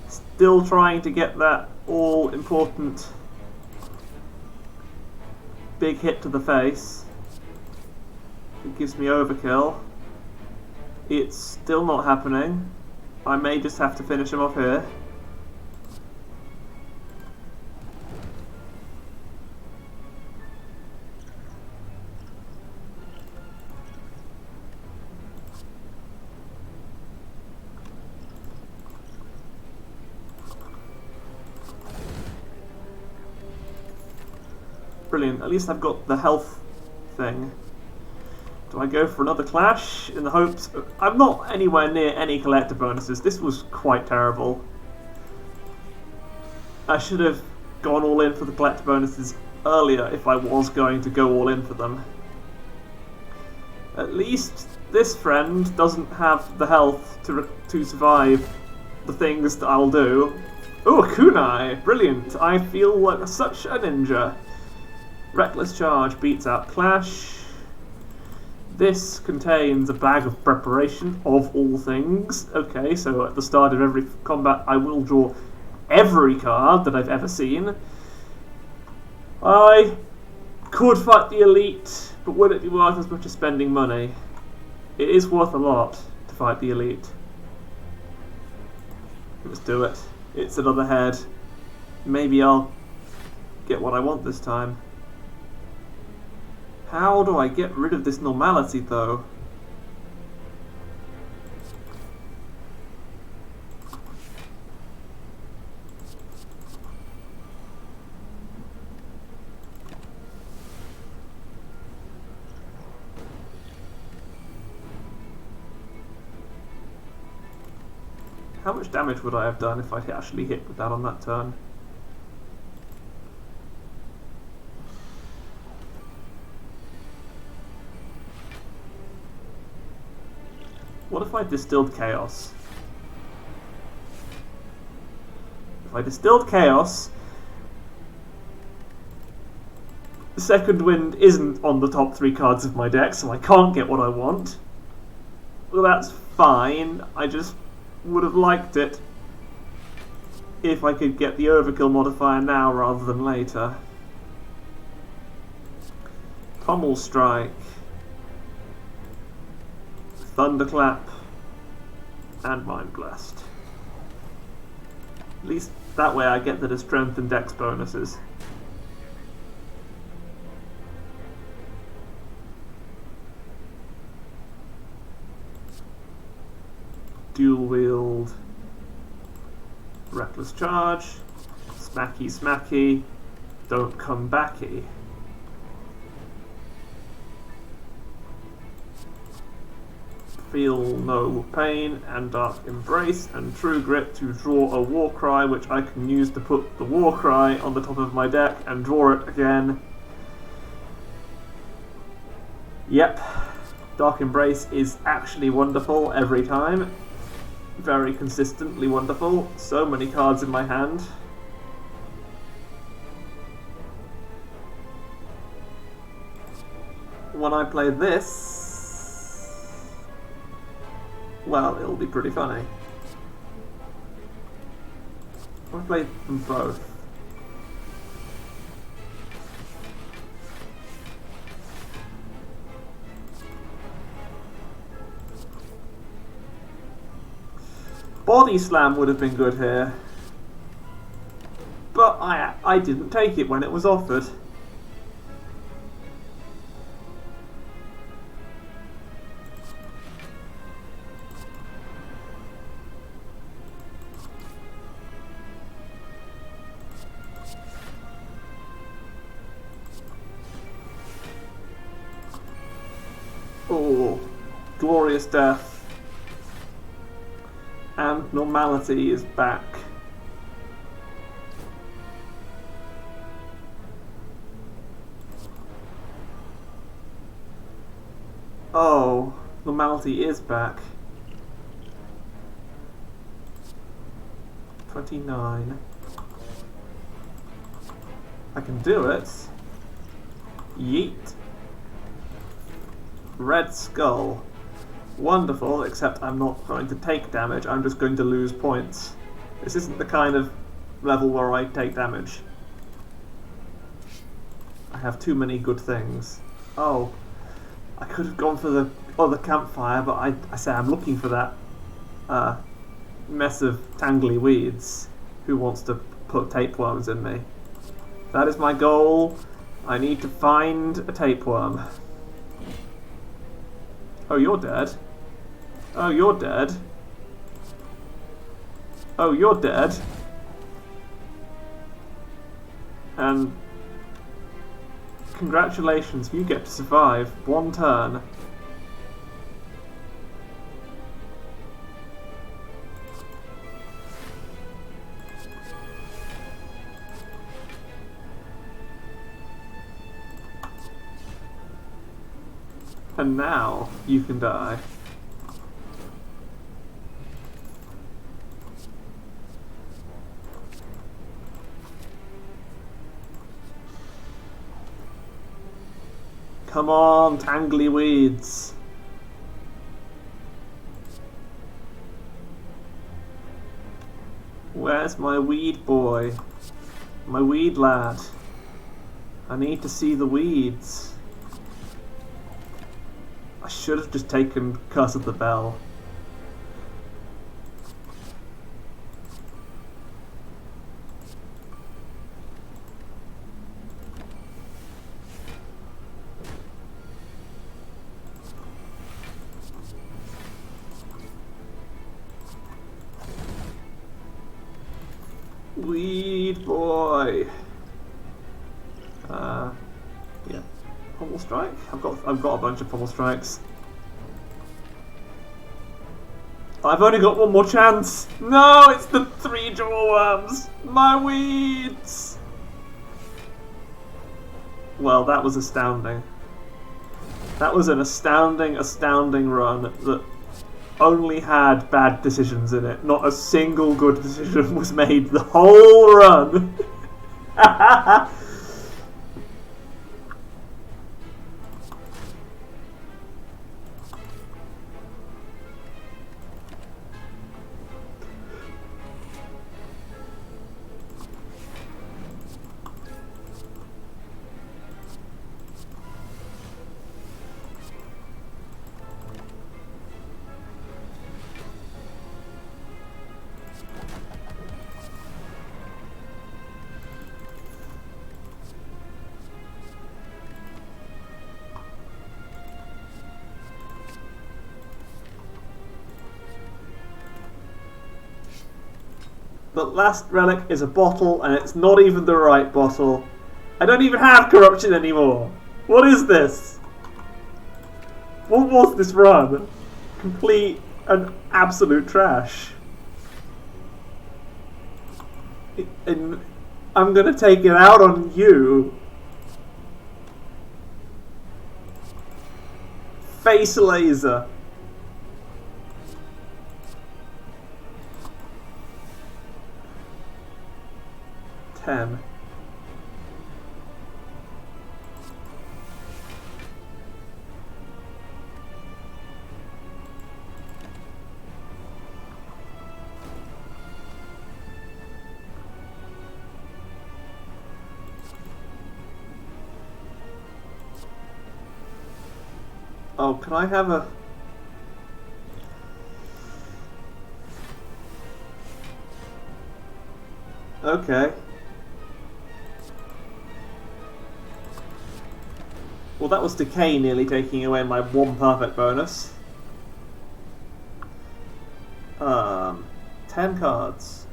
Still trying to get that all-important big hit to the face. It gives me overkill. It's still not happening. I may just have to finish him off here. Brilliant, at least I've got the health thing. Do I go for another clash in the hopes of... I'm not anywhere near any collector bonuses. This was quite terrible. I should have gone all in for the collector bonuses earlier if I was going to go all in for them. At least this friend doesn't have the health to survive the things that I'll do. Oh, a kunai! Brilliant! I feel like such a ninja. Reckless Charge beats out Clash. This contains a bag of preparation, of all things. Okay, so at the start of every combat I will draw every card that I've ever seen. I could fight the elite, but would it be worth as much as spending money? It is worth a lot to fight the elite. Let's do it. It's another head. Maybe I'll get what I want this time. How do I get rid of this normality, though? How much damage would I have done if I'd actually hit with that on that turn? What if I distilled Chaos? If I distilled Chaos, the second wind isn't on the top 3 cards of my deck, so I can't get what I want. Well, that's fine. I just would have liked it if I could get the overkill modifier now rather than later. Pommel Strike, Thunderclap, and Mind Blast. At least that way I get the strength and dex bonuses. Dual Wield, Reckless Charge, Smacky Smacky, Don't Come Backy. Feel No Pain, and Dark Embrace, and True Grit to draw a War Cry, which I can use to put the War Cry on the top of my deck and draw it again. Yep, Dark Embrace is actually wonderful every time. Very consistently wonderful. So many cards in my hand. When I play this, well, it'll be pretty funny. I've played them both. Body Slam would have been good here, but I didn't take it when it was offered. Oh, Glorious Death. And Normality is back. Oh, Normality is back. 29. I can do it. Yeet. Red Skull. Wonderful, except I'm not going to take damage, I'm just going to lose points. This isn't the kind of level where I take damage. I have too many good things. Oh, I could have gone for the other campfire, but I say I'm looking for that mess of tangly weeds. Who wants to put tapeworms in me? That is my goal. I need to find a tapeworm. Oh, you're dead. Oh, you're dead. Oh, you're dead. And congratulations, you get to survive one turn. And now you can die. Come on, tangly weeds. Where's my weed boy? My weed lad. I need to see the weeds. I should have just taken Curse of the Bell. Weed boy. Yeah. Pommel Strike? I've got a bunch of Pommel Strikes. I've only got one more chance. No, it's the 3 jewel worms. My weeds. Well, that was astounding. That was an astounding run that only had bad decisions in it. Not a single good decision was made the whole run. The last relic is a bottle, and it's not even the right bottle. I don't even have corruption anymore. What is this? What was this run? Complete and absolute trash. And I'm gonna take it out on you. Face laser. Ten. Oh, can I have a... Okay. Well, that was Decay nearly taking away my one perfect bonus. 10 cards.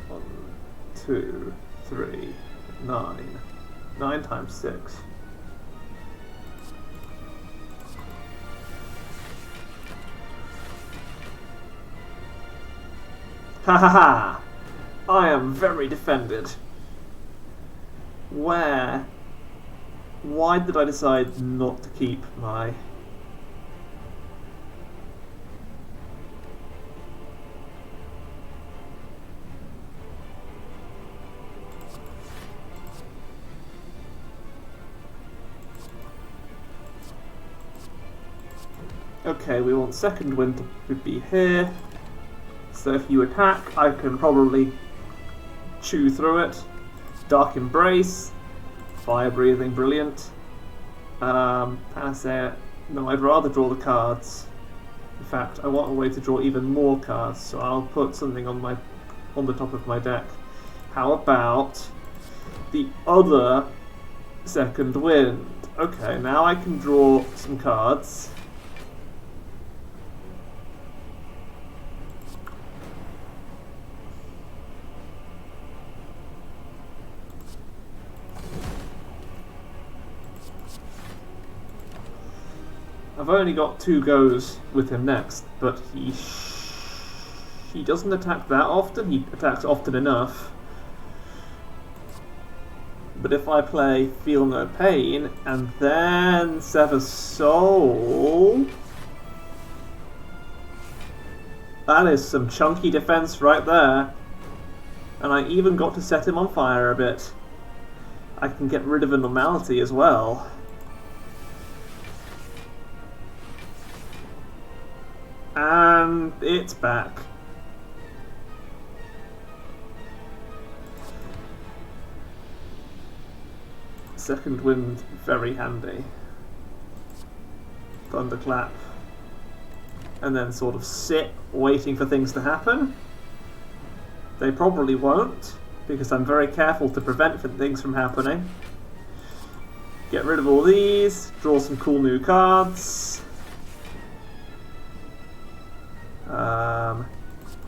One, two, three, 9. 9 times 6. Ha ha ha! I am very defended. Where? Why did I decide not to keep my... Okay, we want second wind to be here. So if you attack, I can probably chew through it. Dark Embrace, Fire Breathing, brilliant. Panacea, no, I'd rather draw the cards. In fact, I want a way to draw even more cards, so I'll put something on the top of my deck. How about the other second wind? Okay, now I can draw some cards. I've only got 2 goes with him next, but he doesn't attack that often. He attacks often enough. But if I play Feel No Pain and then Sever Soul, that is some chunky defense right there. And I even got to set him on fire a bit. I can get rid of a normality as well. And it's back. Second wind, very handy. Thunderclap. And then sort of sit, waiting for things to happen. They probably won't, because I'm very careful to prevent things from happening. Get rid of all these, draw some cool new cards.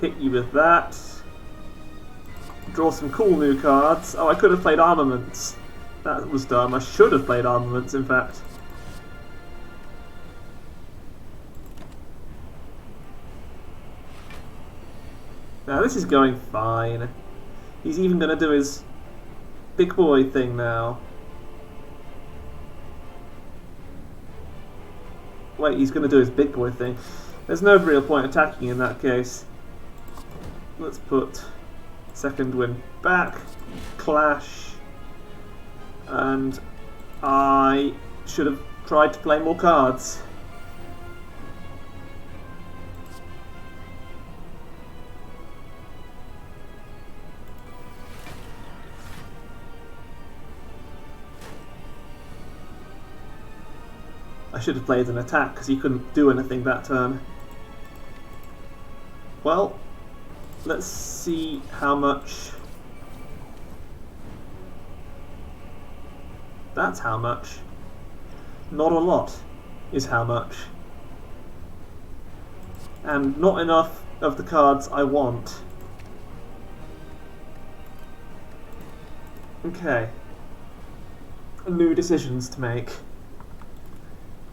Hit you with that. Draw some cool new cards. Oh, I could have played Armaments. That was dumb. I should have played Armaments, in fact. Now this is going fine. He's even going to do his big boy thing now. Wait, he's going to do his big boy thing. There's no real point attacking in that case. Let's put second wind back, clash, and I should have tried to play more cards. I should have played an attack because he couldn't do anything that turn. Well, let's see how much That's how much. Not a lot is how much. And not enough of the cards I want. Okay. New decisions to make.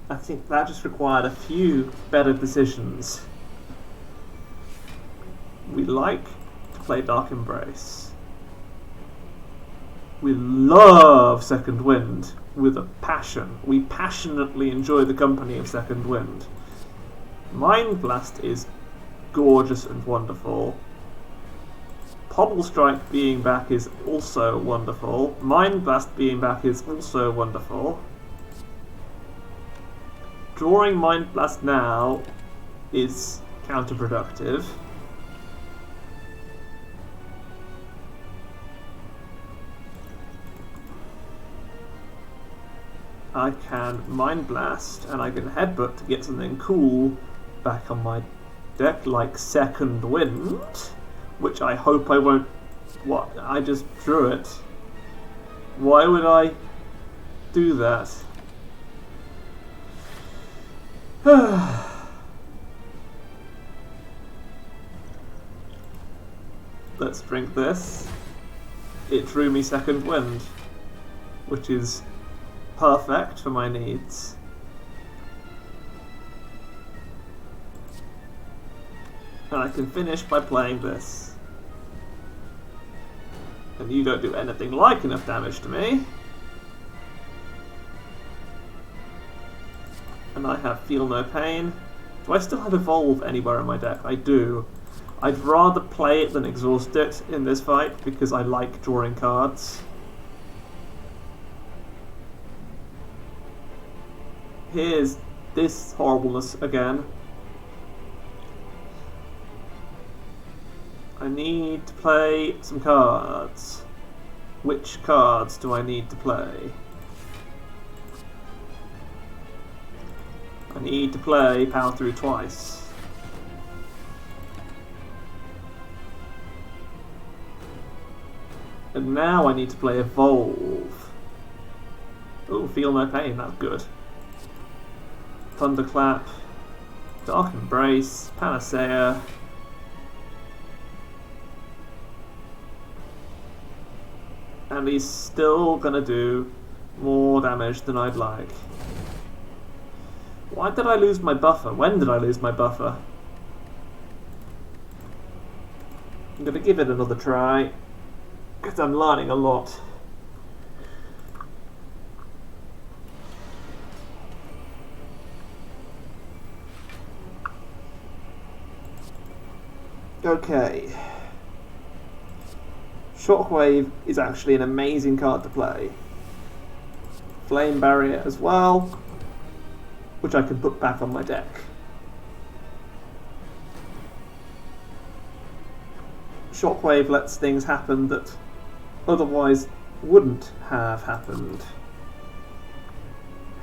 I think that just required a few better decisions. We like to play Dark Embrace. We love Second Wind with a passion. We passionately enjoy the company of Second Wind. Mind Blast is gorgeous and wonderful. Pobble Strike being back is also wonderful. Mind Blast being back is also wonderful. Drawing Mind Blast now is counterproductive. I can Mind Blast and I can Headbutt to get something cool back on my deck, like Second Wind, which I hope I won't. What? I just drew it. Why would I do that? Let's drink this. It drew me Second Wind, which is perfect for my needs. And I can finish by playing this. And you don't do anything like enough damage to me. And I have Feel No Pain. Do I still have Evolve anywhere in my deck? I do. I'd rather play it than exhaust it in this fight because I like drawing cards. Here's this horribleness again. I need to play some cards. Which cards do I need to play? I need to play Power Through twice. And now I need to play Evolve. Oh, Feel No Pain, that's good. Thunderclap, Dark Embrace, Panacea. And he's still gonna do more damage than I'd like. Why did I lose my buffer? When did I lose my buffer? I'm gonna give it another try, because I'm learning a lot. Okay. Shockwave is actually an amazing card to play. Flame Barrier as well, which I can put back on my deck. Shockwave lets things happen that otherwise wouldn't have happened.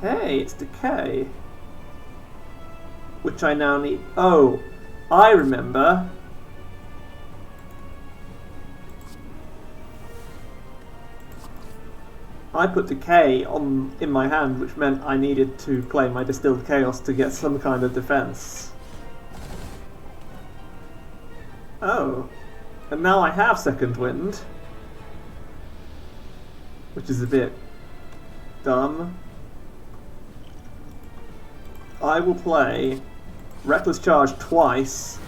Hey, it's Decay. Which I now need. Oh, I remember. I put Decay in my hand, which meant I needed to play my Distilled Chaos to get some kind of defense. Oh. And now I have Second Wind. Which is a bit dumb. I will play Reckless Charge twice,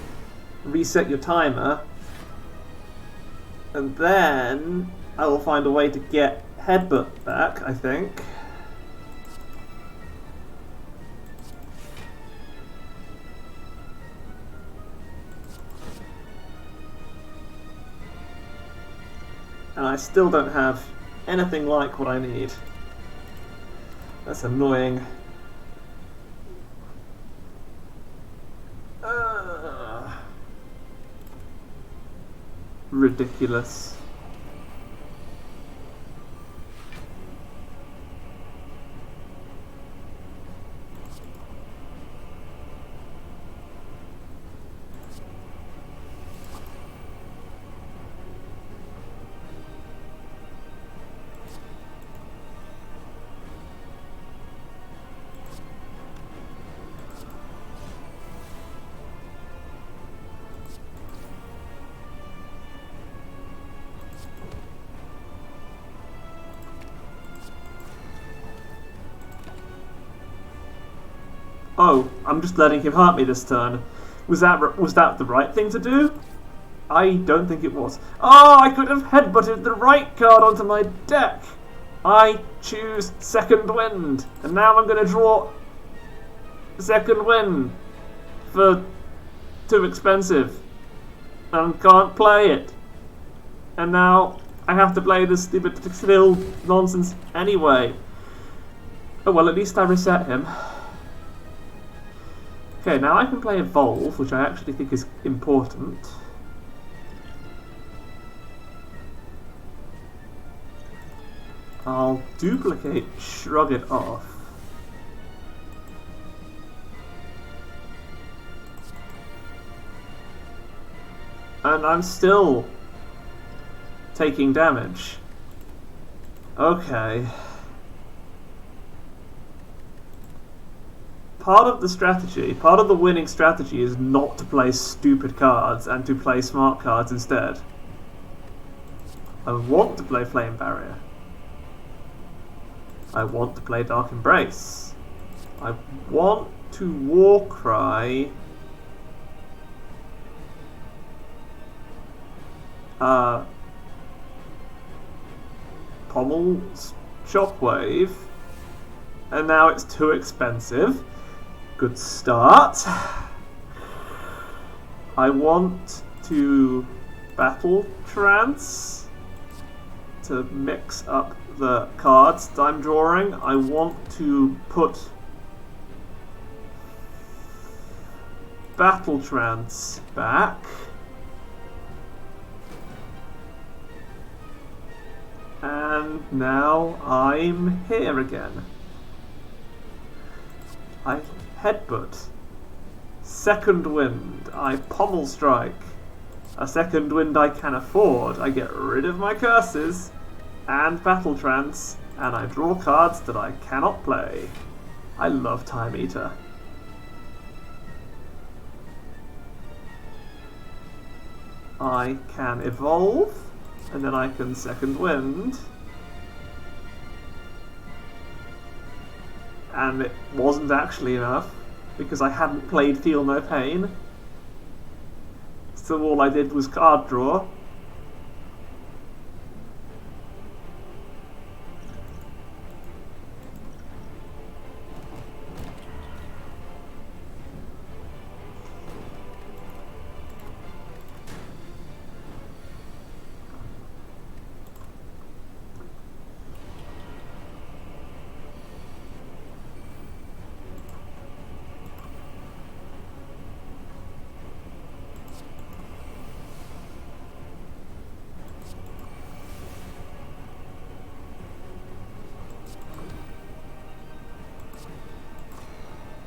reset your timer, and then I will find a way to get Headbutt back, I think. And I still don't have anything like what I need. That's annoying. Ridiculous. Oh, I'm just letting him hurt me this turn. Was that the right thing to do? I don't think it was. Oh, I could have headbutted the right card onto my deck. I choose Second Wind, and now I'm going to draw Second Wind for too expensive and can't play it. And now I have to play this stupid still nonsense anyway. Oh well, at least I reset him. Okay, now I can play Evolve, which I actually think is important. I'll duplicate, shrug it off. And I'm still taking damage. Okay. Part of the strategy, part of the winning strategy is not to play stupid cards and to play smart cards instead. I want to play Flame Barrier. I want to play Dark Embrace. I want to Warcry. Pommel Shockwave. And now it's too expensive. Good start. I want to Battle Trance to mix up the cards that I'm drawing. I want to put Battle Trance back. And now I'm here again. I Headbutt. Second Wind. I Pommel Strike. A Second Wind I can afford. I get rid of my curses and Battle Trance, and I draw cards that I cannot play. I love Time Eater. I can Evolve, and then I can Second Wind. And it wasn't actually enough, because I hadn't played Feel No Pain. So all I did was card draw.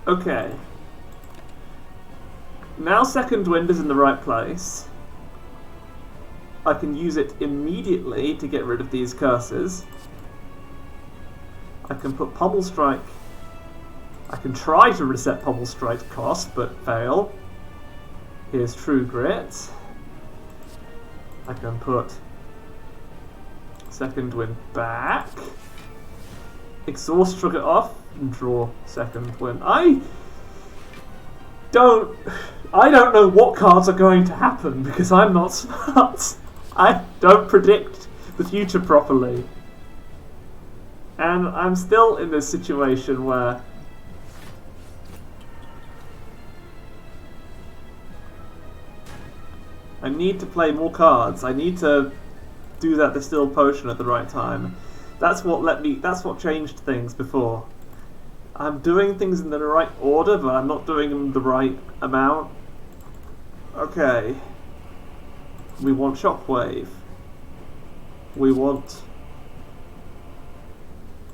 Okay. Now Second Wind is in the right place. I can use it immediately to get rid of these curses. I can put Pommel Strike. I can try to reset Pommel Strike cost, but fail. Here's True Grit. I can put Second Wind back. Exhaust, shrug it off, and draw Second Wind. I don't know what cards are going to happen because I'm not smart. I don't predict the future properly. And I'm still in this situation where I need to play more cards. I need to do that Distilled Potion at the right time. That's what changed things before. I'm doing things in the right order, but I'm not doing them the right amount. Okay. We want Shockwave. We want...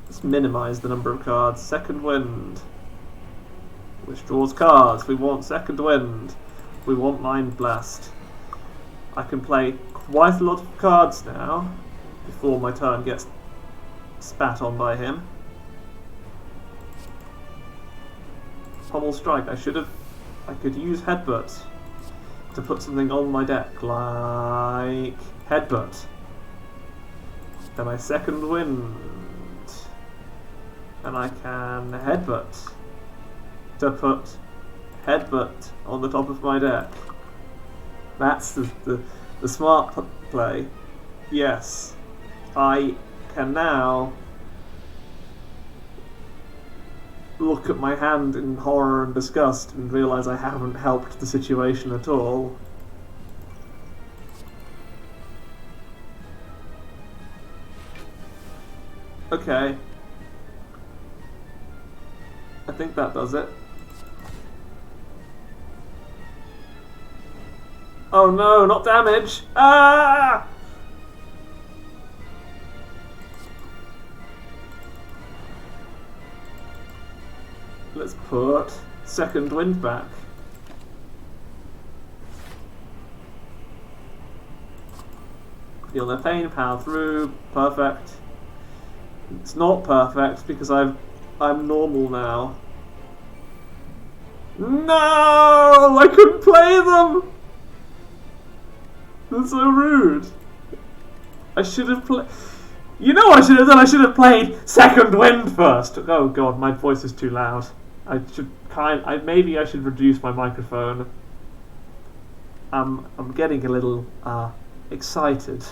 Let's minimize the number of cards. Second Wind. Which draws cards. We want Second Wind. We want Mind Blast. I can play quite a lot of cards now before my turn gets spat on by him. Pommel Strike. I could use Headbutt to put something on my deck, like Headbutt. Then I Second Wind, and I can Headbutt to put Headbutt on the top of my deck. That's the smart play. Yes. I can now look at my hand in horror and disgust and realise I haven't helped the situation at all. Okay. I think that does it. Oh no, not damage! Ah! Let's put Second Wind back. Feel no pain, power through, perfect. It's not perfect because I'm normal now. No! I couldn't play them! That's so rude. I should have played... You know what I should have done? I should have played Second Wind first. Oh god, my voice is too loud. Maybe I should reduce my microphone. I'm getting a little excited.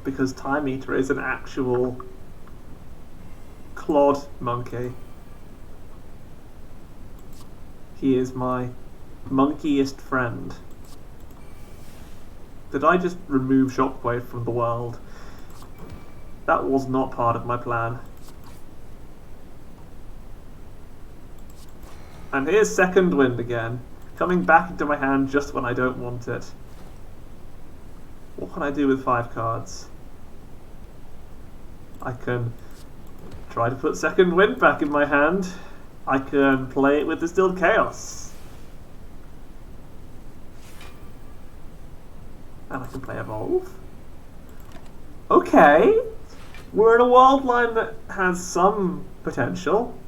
Because Time Eater is an actual clod monkey. He is my monkeyest friend. Did I just remove Shockwave from the world? That was not part of my plan. And here's Second Wind again, coming back into my hand just when I don't want it. What can I do with 5 cards? I can try to put Second Wind back in my hand. I can play it with Distilled Chaos. And I can play Evolve. Okay. We're in a world line that has some potential.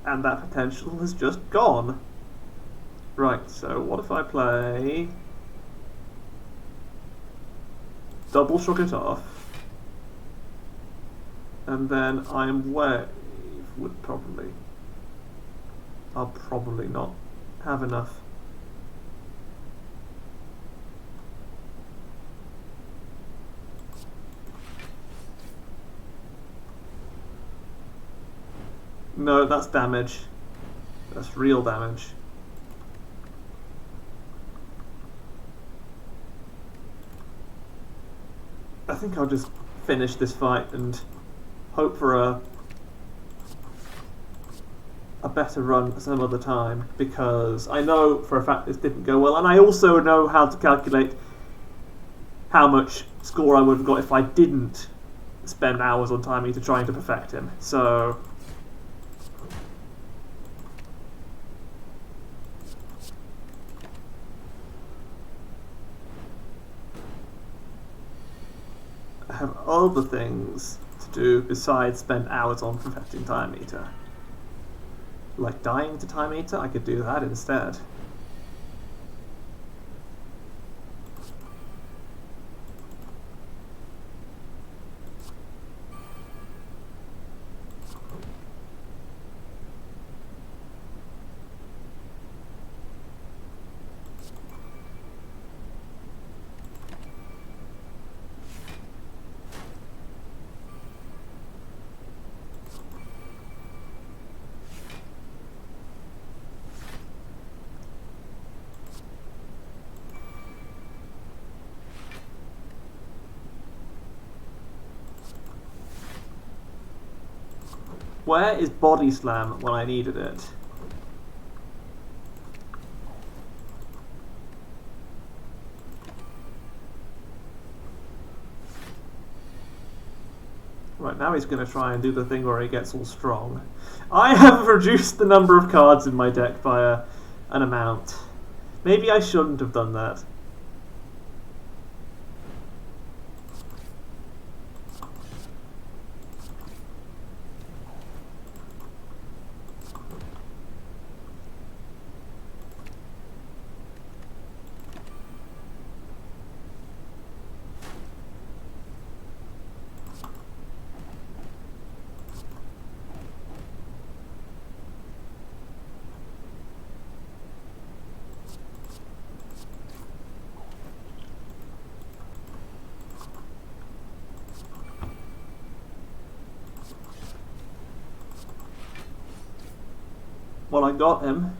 And that potential has just gone. Right, so what if I play... Double Shock It Off. And then I'm Wave would probably... I'll probably not have enough. No, that's damage. That's real damage. I think I'll just finish this fight and hope for a better run some other time, because I know for a fact this didn't go well, and I also know how to calculate how much score I would have got if I didn't spend hours on Time Eater trying to perfect him. So I have other things to do besides spend hours on perfecting Time Eater. Like dying to Time Eater, I could do that instead. Where is Body Slam when I needed it? Right, now he's going to try and do the thing where he gets all strong. I have reduced the number of cards in my deck by an amount. Maybe I shouldn't have done that. Well, I got him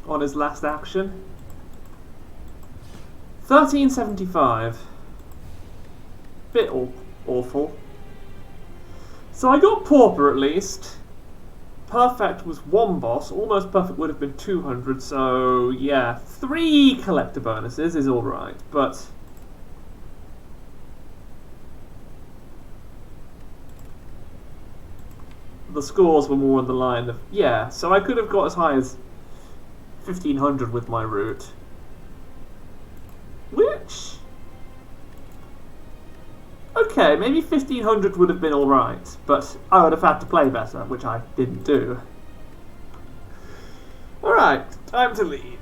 on his last action. 1375. Bit awful. So I got Pauper at least. Perfect was 1 boss. Almost perfect would have been 200. So yeah, 3 collector bonuses is alright, but the scores were more on the line of, yeah, so I could have got as high as 1500 with my route. Which, okay, maybe 1500 would have been alright, but I would have had to play better, which I didn't do. Alright, time to leave.